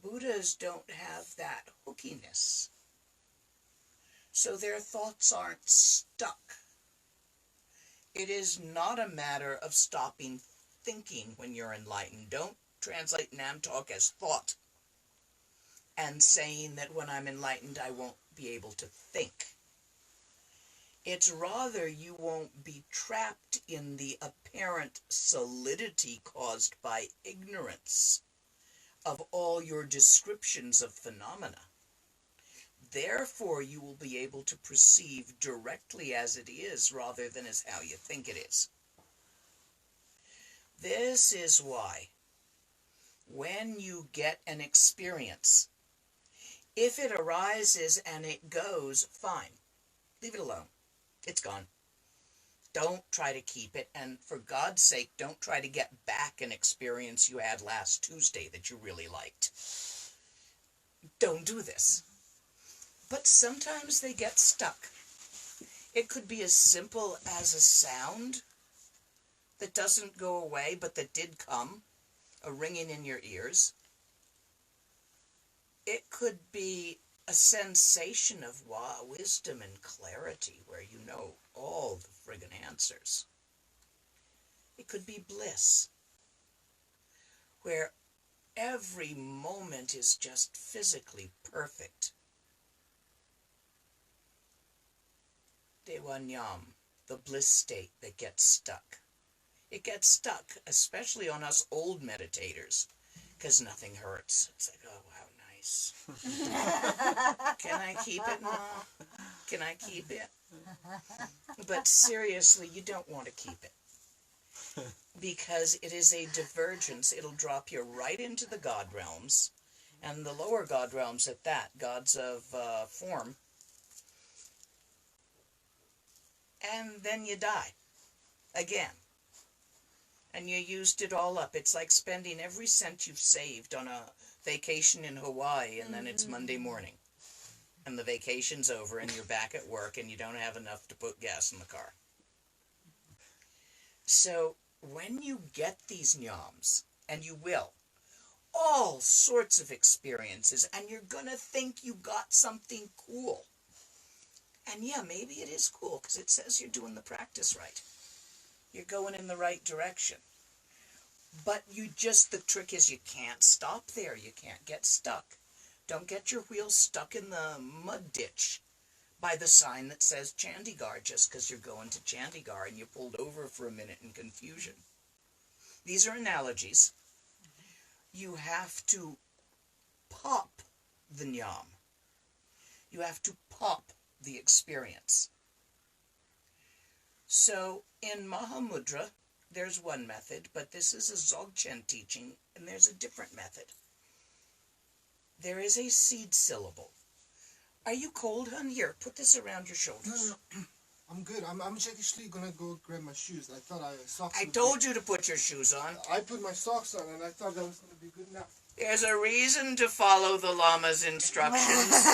Buddhas don't have that hookiness, so their thoughts aren't stuck. It is not a matter of stopping thinking when you're enlightened. Don't translate Namtok as thought and saying that when I'm enlightened I won't be able to think. It's rather you won't be trapped in the apparent solidity caused by ignorance of all your descriptions of phenomena. Therefore, you will be able to perceive directly as it is rather than as how you think it is. This is why, when you get an experience, if it arises and it goes, fine. Leave it alone. It's gone. Don't try to keep it, and for God's sake, don't try to get back an experience you had last Tuesday that you really liked. Don't do this. But sometimes they get stuck. It could be as simple as a sound that doesn't go away, but that did come, a ringing in your ears. It could be a sensation of wisdom and clarity where you know all the friggin' answers. It could be bliss, where every moment is just physically perfect. Dewanyam, the bliss state that gets stuck. It gets stuck, especially on us old meditators, because nothing hurts. It's like, oh, wow, nice. Can I keep it, Mom? Can I keep it? But seriously, you don't want to keep it. Because it is a divergence. It'll drop you right into the God realms, and the lower God realms at that, gods of form. And then you die. Again. And you used it all up. It's like spending every cent you've saved on a vacation in Hawaii, and then it's Monday morning. And the vacation's over, and you're back at work, and you don't have enough to put gas in the car. So, when you get these nyams, and you will, all sorts of experiences, and you're going to think you got something cool. And yeah, maybe it is cool, because it says you're doing the practice right. You're going in the right direction. But the trick is you can't stop there. You can't get stuck. Don't get your wheel stuck in the mud ditch by the sign that says Chandigarh just because you're going to Chandigarh and you pulled over for a minute in confusion. These are analogies. You have to pop the nyam. You have to pop the experience. So in Mahamudra, there's one method, but this is a Dzogchen teaching, and there's a different method. There is a seed syllable. Are you cold, hon? Here, put this around your shoulders. No. I'm good. I'm actually gonna go grab my shoes. I thought socks. I told you to put your shoes on. I put my socks on, and I thought that was gonna be good enough. There's a reason to follow the Lama's instructions.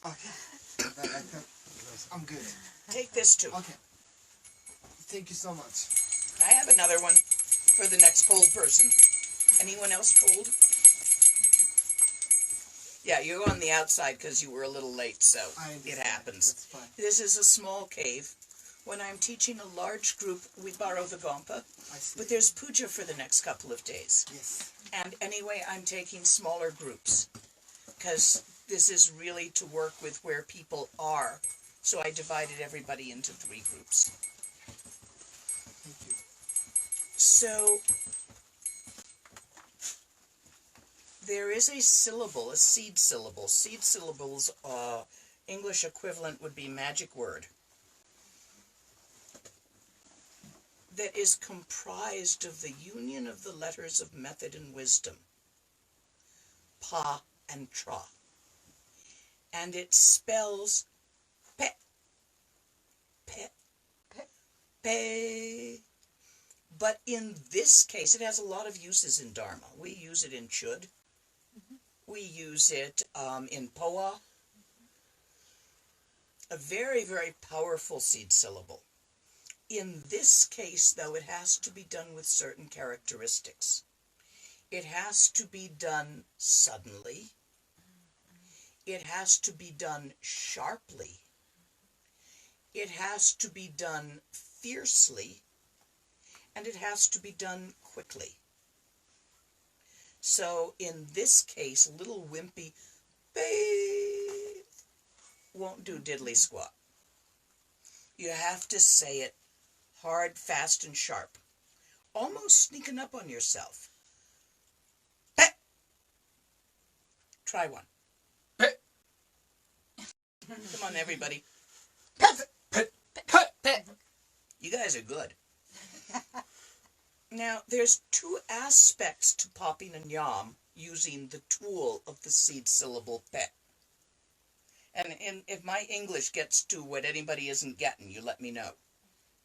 Okay. I'm good. Take this too. Okay. Thank you so much. I have another one for the next cold person. Anyone else cold? Yeah, you're on the outside because you were a little late, so it happens. That's fine. This is a small cave. When I'm teaching a large group, we borrow the gompa, but there's puja for the next couple of days. Yes. And anyway, I'm taking smaller groups because this is really to work with where people are. So I divided everybody into 3 groups. Thank you. So there is a syllable, a seed syllable. Seed syllables, English equivalent would be magic word, that is comprised of the union of the letters of method and wisdom, pa and tra. And it spells pe, pe, pe, pe. But in this case, it has a lot of uses in Dharma. We use it in Chud. We use it in Poa. A very, very powerful seed syllable. In this case, though, it has to be done with certain characteristics. It has to be done suddenly. It has to be done sharply. It has to be done fiercely. And it has to be done quickly. So in this case, little wimpy babe won't do diddly squat. You have to say it hard, fast, and sharp. Almost sneaking up on yourself. Pet. Try one. Pet. Come on, everybody. Pet. Pet. Pet. Pet. You guys are good. Now, there's 2 aspects to popping a nyam using the tool of the seed syllable pet. And if my English gets to what anybody isn't getting, you let me know.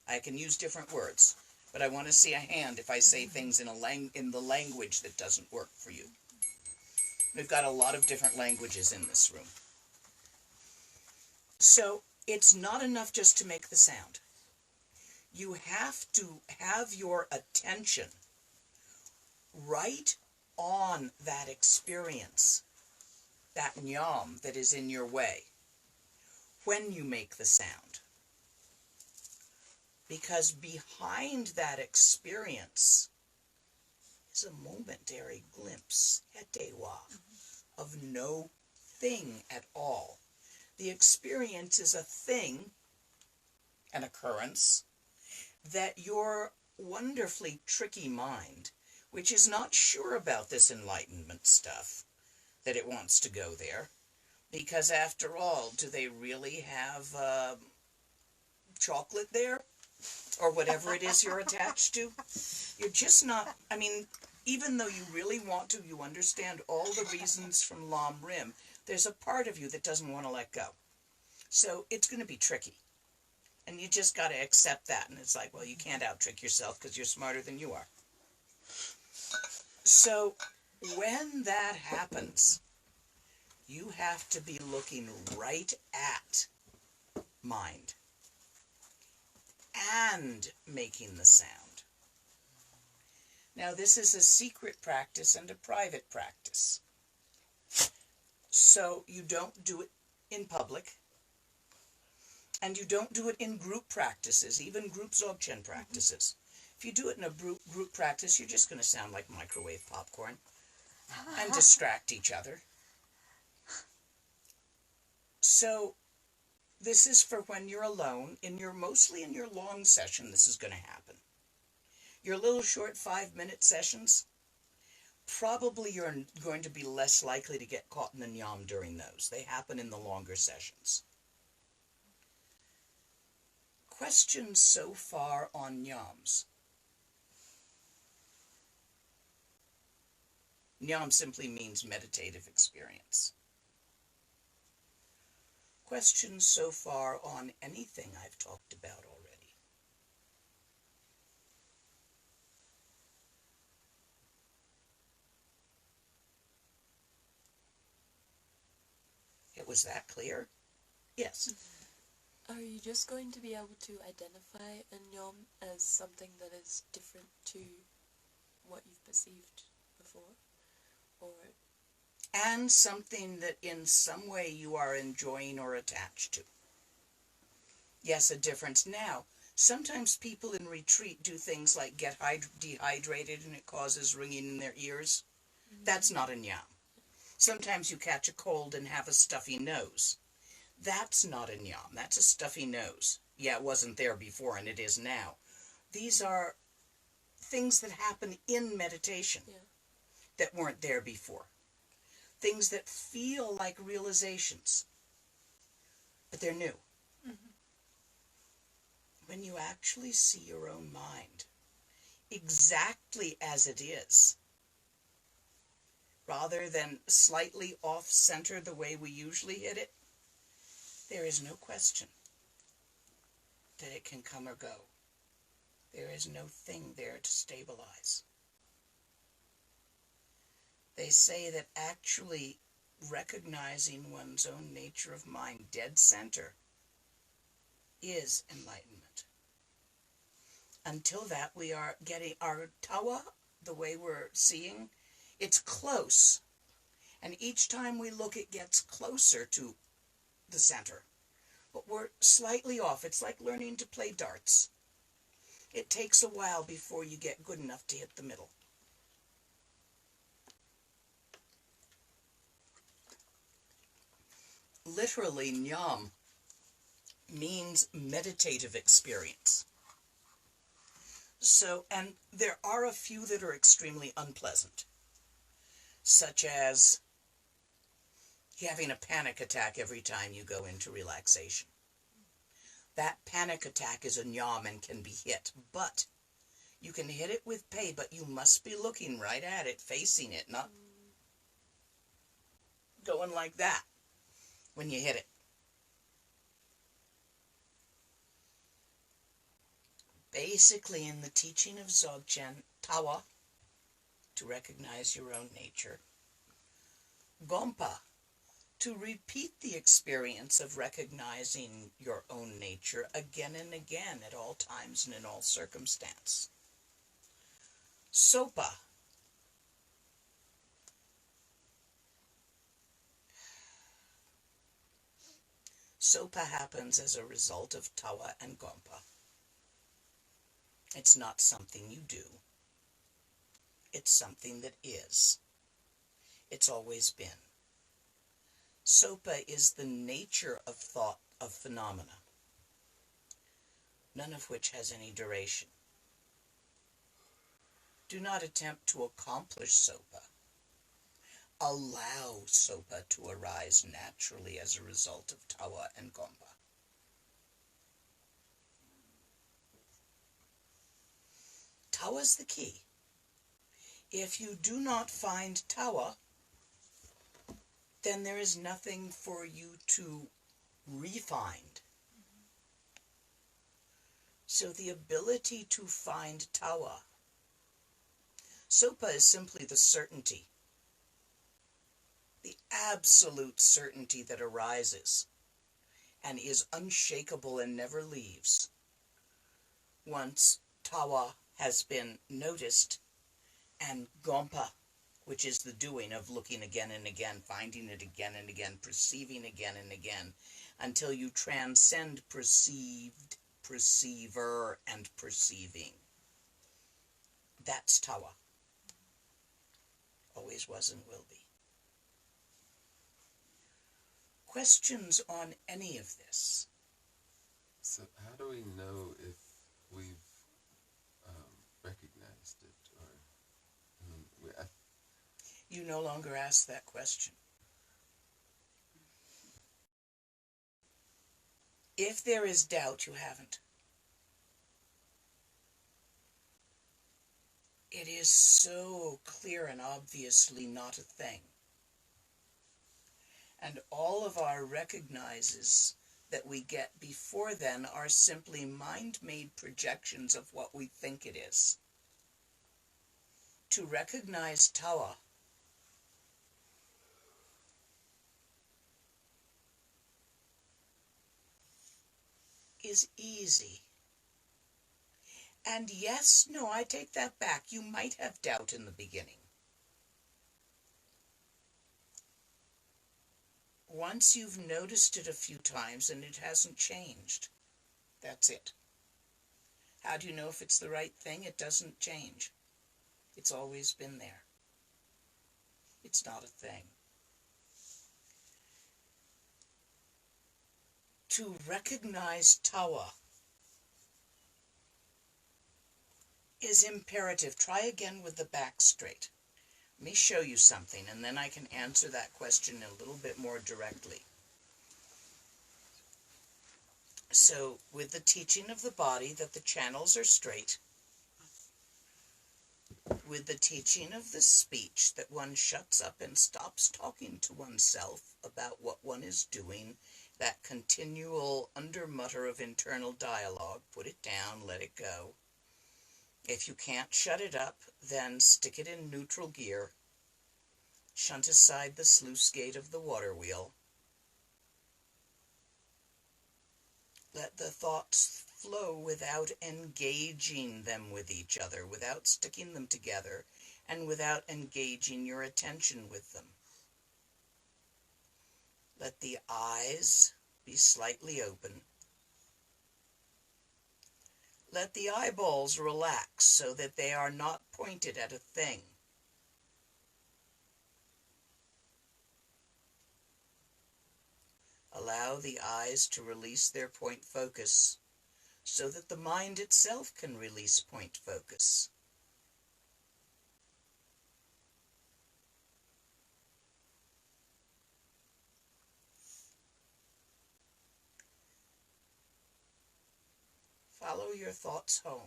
I can use different words, but I want to see a hand if I say things in the language that doesn't work for you. We've got a lot of different languages in this room. So, it's not enough just to make the sound. You have to have your attention right on that experience, that nyam that is in your way, when you make the sound. Because behind that experience is a momentary glimpse, hetewa, of no thing at all. The experience is a thing, an occurrence, that your wonderfully tricky mind, which is not sure about this enlightenment stuff, that it wants to go there, Because after all, do they really have chocolate there? Or whatever it is you're attached to? You're just not, I mean, even though you really want to, you understand all the reasons from Lam Rim, there's a part of you that doesn't want to let go. So it's going to be tricky. And you just got to accept that. And it's like, well, you can't out-trick yourself because you're smarter than you are. So when that happens, you have to be looking right at mind and making the sound. Now, this is a secret practice and a private practice. So you don't do it in public, and you don't do it in group practices, even group Dzogchen practices. If you do it in a group practice, you're just going to sound like microwave popcorn and distract each other. So this is for when you're alone, mostly in your long session, this is going to happen. Your little short 5-minute sessions, probably you're going to be less likely to get caught in the Naam during those. They happen in the longer sessions. Questions so far on Naams? Naam simply means meditative experience. Questions so far on anything I've talked about already? Was that clear? Yes. Are you just going to be able to identify a Naam as something that is different to what you've perceived before? Or and something that in some way you are enjoying or attached to. Yes, a difference. Now, sometimes people in retreat do things like get dehydrated and it causes ringing in their ears. Mm-hmm. That's not a Naam. Sometimes you catch a cold and have a stuffy nose. That's not a Naam. That's a stuffy nose. Yeah, it wasn't there before and it is now. These are things that happen in meditation that weren't there before. Things that feel like realizations, but they're new. Mm-hmm. When you actually see your own mind exactly as it is, rather than slightly off-center the way we usually hit it, there is no question that it can come or go. There is no thing there to stabilize. They say that actually recognizing one's own nature of mind, dead center, is enlightenment. Until that, we are getting our tawa, the way we're seeing, it's close. And each time we look, it gets closer to the center. But we're slightly off. It's like learning to play darts. It takes a while before you get good enough to hit the middle. Literally, Naam means meditative experience. So, and there are a few that are extremely unpleasant, such as having a panic attack every time you go into relaxation. That panic attack is a Naam and can be hit, but you can hit it with pay, but you must be looking right at it, facing it, not going like that when you hit it. Basically, in the teaching of Dzogchen, tawa, to recognize your own nature, gompa, to repeat the experience of recognizing your own nature again and again at all times and in all circumstance. Sopa, Sopa happens as a result of tawa and gompa. It's not something you do. It's something that is. It's always been. Sopa is the nature of thought, of phenomena, none of which has any duration. Do not attempt to accomplish Sopa. allow Sopa to arise naturally as a result of Tawa and Gompa. Tawa's the key. If you do not find Tawa, then there is nothing for you to re-find. So the ability to find Tawa, Sopa is simply the certainty, the absolute certainty that arises and is unshakable and never leaves once Tawa has been noticed, and Gompa, which is the doing of looking again and again, finding it again and again, perceiving again and again, until you transcend perceived, perceiver, and perceiving. That's Tawa. Always was and will be. Questions on any of this? So how do we know if we've recognized it, or You no longer ask that question. If there is doubt, you haven't. It is so clear and obviously not a thing. And all of our recognizes that we get before then are simply mind-made projections of what we think it is. To recognize Tawa is easy. And yes, no, I take that back. You might have doubt in the beginning. Once you've noticed it a few times and it hasn't changed, that's it. How do you know if it's the right thing? It doesn't change. It's always been there. It's not a thing. To recognize Tawa is imperative. Try again with the back straight. Let me show you something, and then I can answer that question a little bit more directly. So, with the teaching of the body that the channels are straight, with the teaching of the speech that one shuts up and stops talking to oneself about what one is doing, that continual under-mutter of internal dialogue, put it down, let it go. If you can't shut it up, then stick it in neutral gear. Shunt aside the sluice gate of the Waterwheel. Let the thoughts flow without engaging them with each other, without sticking them together, and without engaging your attention with them. Let the eyes be slightly open. Let the eyeballs relax so that they are not pointed at a thing. Allow the eyes to release their point focus so that the mind itself can release point focus. Follow your thoughts home.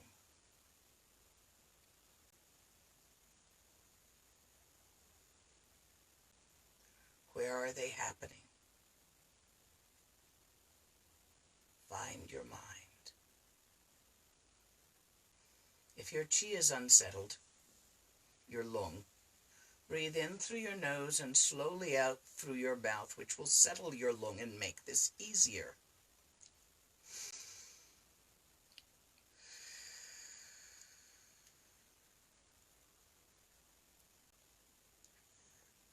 Where are they happening? Find your mind. If your chi is unsettled, your lung, breathe in through your nose and slowly out through your mouth, which will settle your lung and make this easier.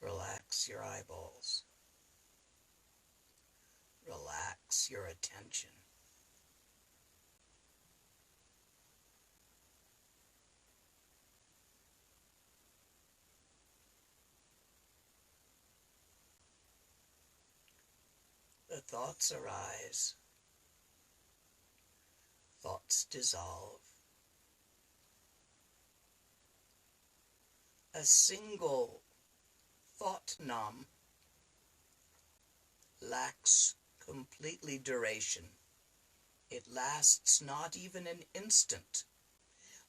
Relax your eyeballs. Relax your attention. The thoughts arise. Thoughts dissolve. A single thought Naam lacks completely duration. It lasts not even an instant,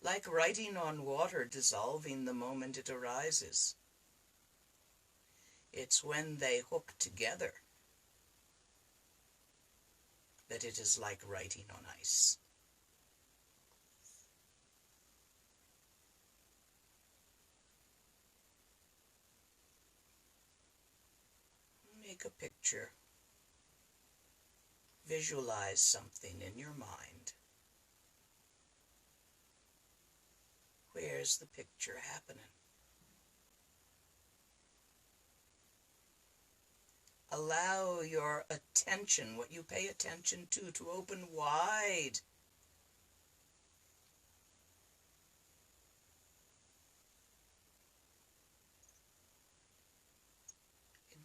like writing on water dissolving the moment it arises. It's when they hook together that it is like writing on ice. Make a picture. Visualize something in your mind. Where's the picture happening? Allow your attention, what you pay attention to open wide.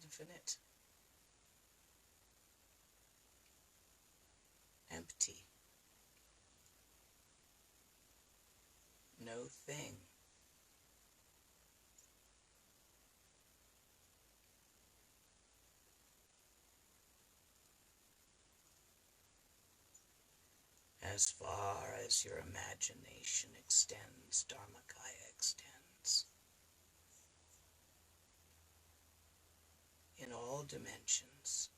Infinite. Empty. No thing. As far as your imagination extends, Dharmakaya extends. In all dimensions.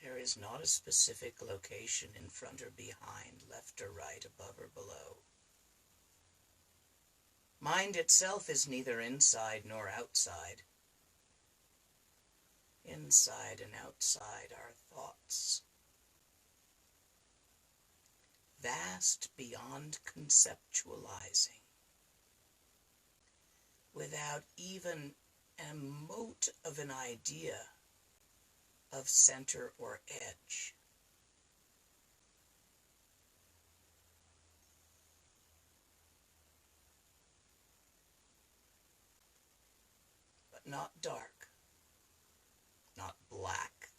There is not a specific location in front or behind, left or right, above or below. Mind itself is neither inside nor outside. Inside and outside are thoughts. Vast beyond conceptualizing. Without even a mote of an idea of center or edge. But not dark. Not black,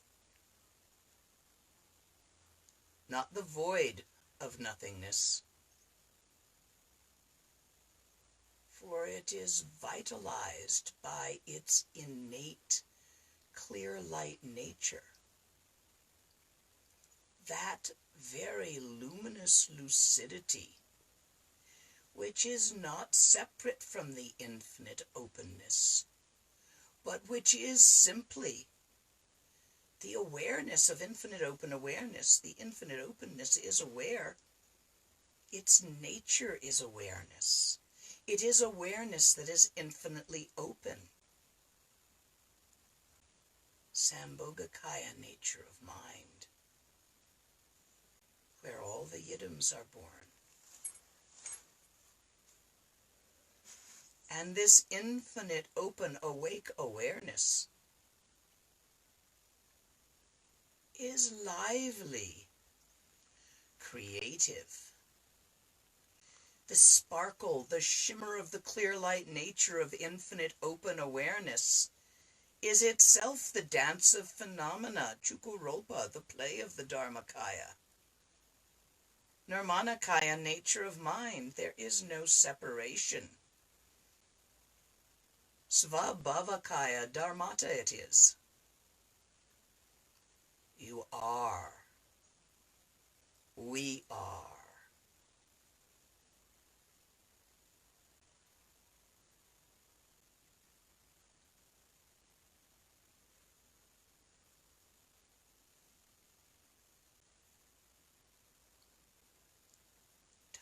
not the void of nothingness, for it is vitalized by its innate clear light nature. That very luminous lucidity, which is not separate from the infinite openness, but which is simply the awareness of infinite open awareness. The infinite openness is aware. Its nature is awareness. It is awareness that is infinitely open. Sambhogakaya nature of mind, where all the yidams are born. And this infinite open awake awareness is lively, creative. The sparkle, the shimmer of the clear light nature of infinite open awareness is itself the dance of phenomena, Chukuropa, the play of the Dharmakaya. Nirmanakaya nature of mind, there is no separation. Svabhavakaya dharmata it is. You are. We are.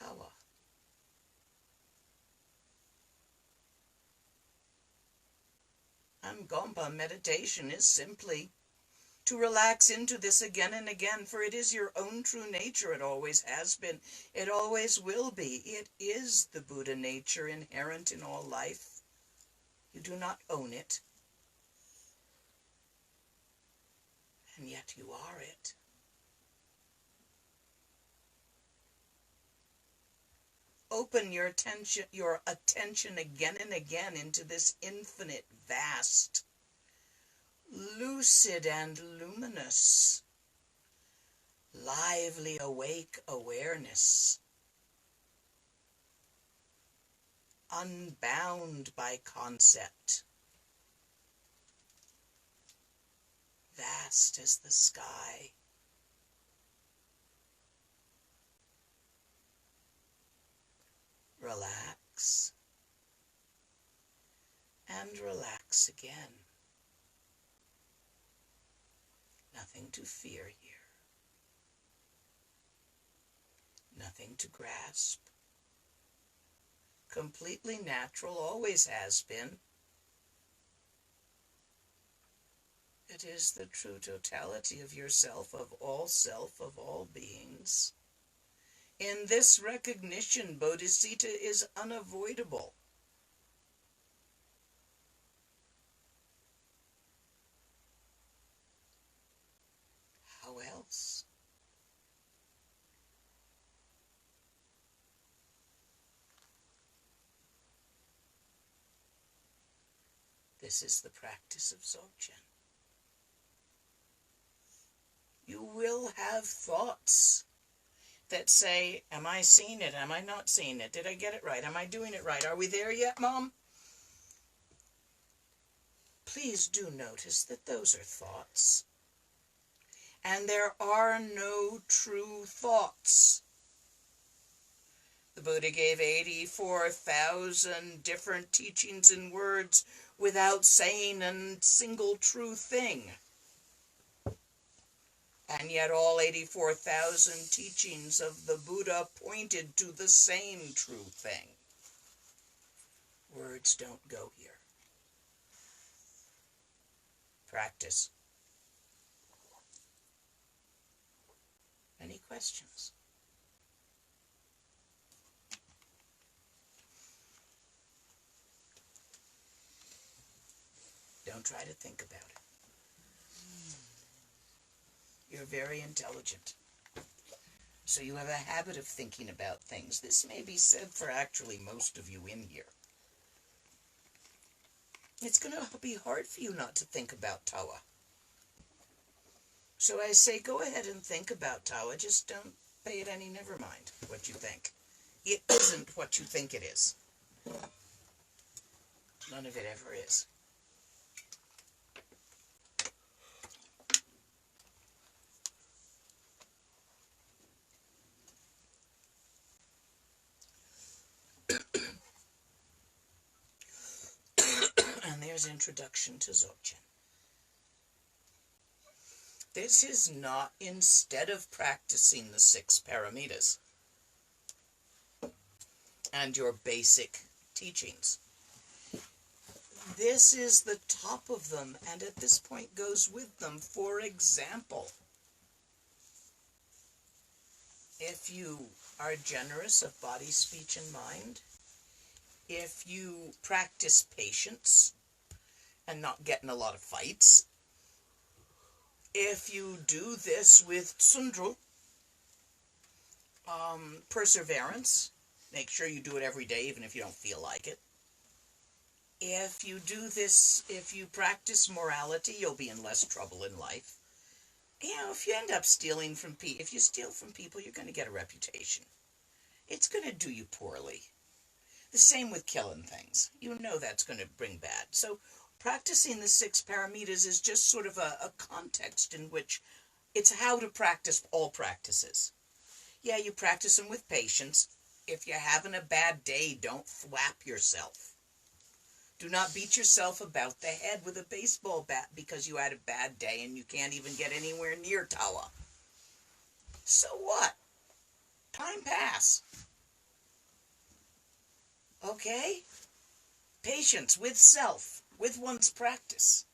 Tawa. Gompa meditation is simply to relax into this again and again, for it is your own true nature. It always has been. It always will be. It is the Buddha nature inherent in all life. You do not own it. And yet you are it. Open your attention again and again into this infinite, vast, lucid and luminous, lively awake awareness unbound by concept, vast as the sky. Relax, and relax again. Nothing to fear here. Nothing to grasp. Completely natural, always has been. It is the true totality of yourself, of all beings. In this recognition, Bodhisattva is unavoidable. How else? This is the practice of Dzogchen. You will have thoughts that say, am I seeing it? Am I not seeing it? Did I get it right? Am I doing it right? Are we there yet, Mom? Please do notice that those are thoughts. And there are no true thoughts. The Buddha gave 84,000 different teachings and words without saying a single true thing. And yet all 84,000 teachings of the Buddha pointed to the same true thing. Words don't go here. Practice. Any questions? Don't try to think about it. You're very intelligent. So you have a habit of thinking about things. This may be said for actually most of you in here. It's going to be hard for you not to think about Tawa. So I say go ahead and think about Tawa. Just don't pay it any never mind what you think. It isn't what you think it is. None of it ever is. And there's introduction to Dzogchen. This is not instead of practicing the 6 paramitas and your basic teachings. This is the top of them, and at this point goes with them. For example, if you are generous of body, speech, and mind, if you practice patience and not get in a lot of fights, if you do this with tsundru, perseverance, make sure you do it every day even if you don't feel like it. If you do this, if you practice morality, you'll be in less trouble in life. You know, if you end up stealing from people, if you steal from people, you're going to get a reputation. It's going to do you poorly. The same with killing things. You know that's going to bring bad. So practicing the 6 paramitas is just sort of a context in which it's how to practice all practices. Yeah, you practice them with patience. If you're having a bad day, don't thwap yourself. Do not beat yourself about the head with a baseball bat because you had a bad day and you can't even get anywhere near Tawa. So what? Time pass. Okay? Patience with self, with one's practice.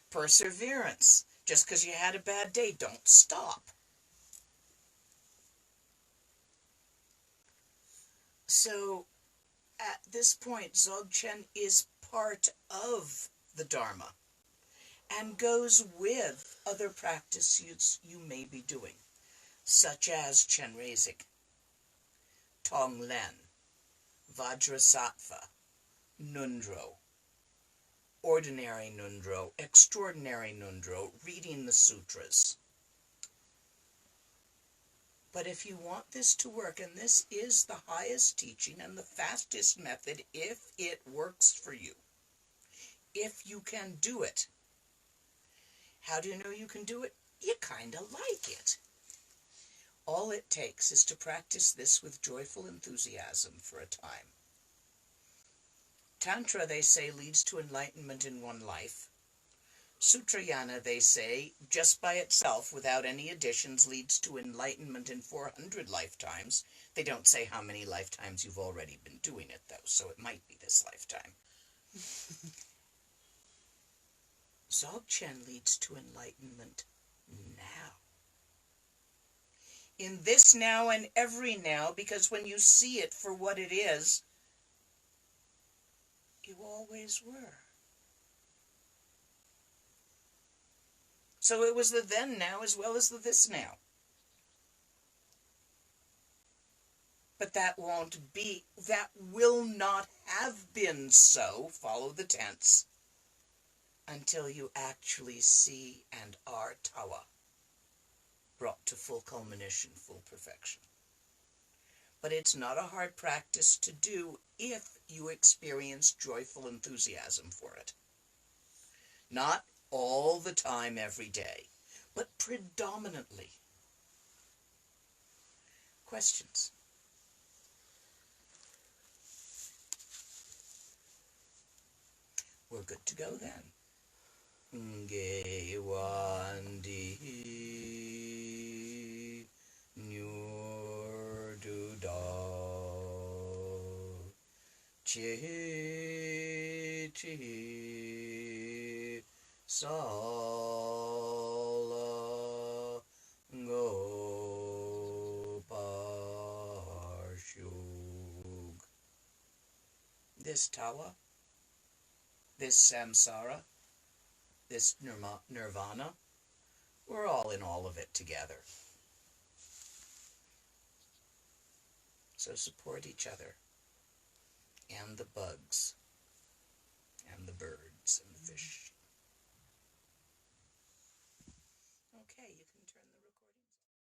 Perseverance. Just because you had a bad day, don't stop. So, at this point, Dzogchen is part of the Dharma and goes with other practices you may be doing, such as Chenrezig, Tonglen, Vajrasattva, Nundro, ordinary Nundro, extraordinary Nundro, reading the sutras. But if you want this to work, and this is the highest teaching and the fastest method if it works for you, if you can do it. How do you know you can do it? You kind of like it. All it takes is to practice this with joyful enthusiasm for a time. Tantra, they say, leads to enlightenment in one life. Sutrayana, they say, just by itself, without any additions, leads to enlightenment in 400 lifetimes. They don't say how many lifetimes you've already been doing it, though, so it might be this lifetime. Dzogchen leads to enlightenment now. In this now and every now, because when you see it for what it is, you always were. So it was the then now as well as the this now. But that won't be, that will not have been so, follow the tense, until you actually see and are tawa, brought to full culmination, full perfection. But it's not a hard practice to do if you experience joyful enthusiasm for it. Not all the time, every day, but predominantly. Questions? We're good to go then. Nge wandi nyur du da chi chi sala go parshug. This tawa, this samsara, this nirvana, we're all in all of it together. So support each other and the bugs.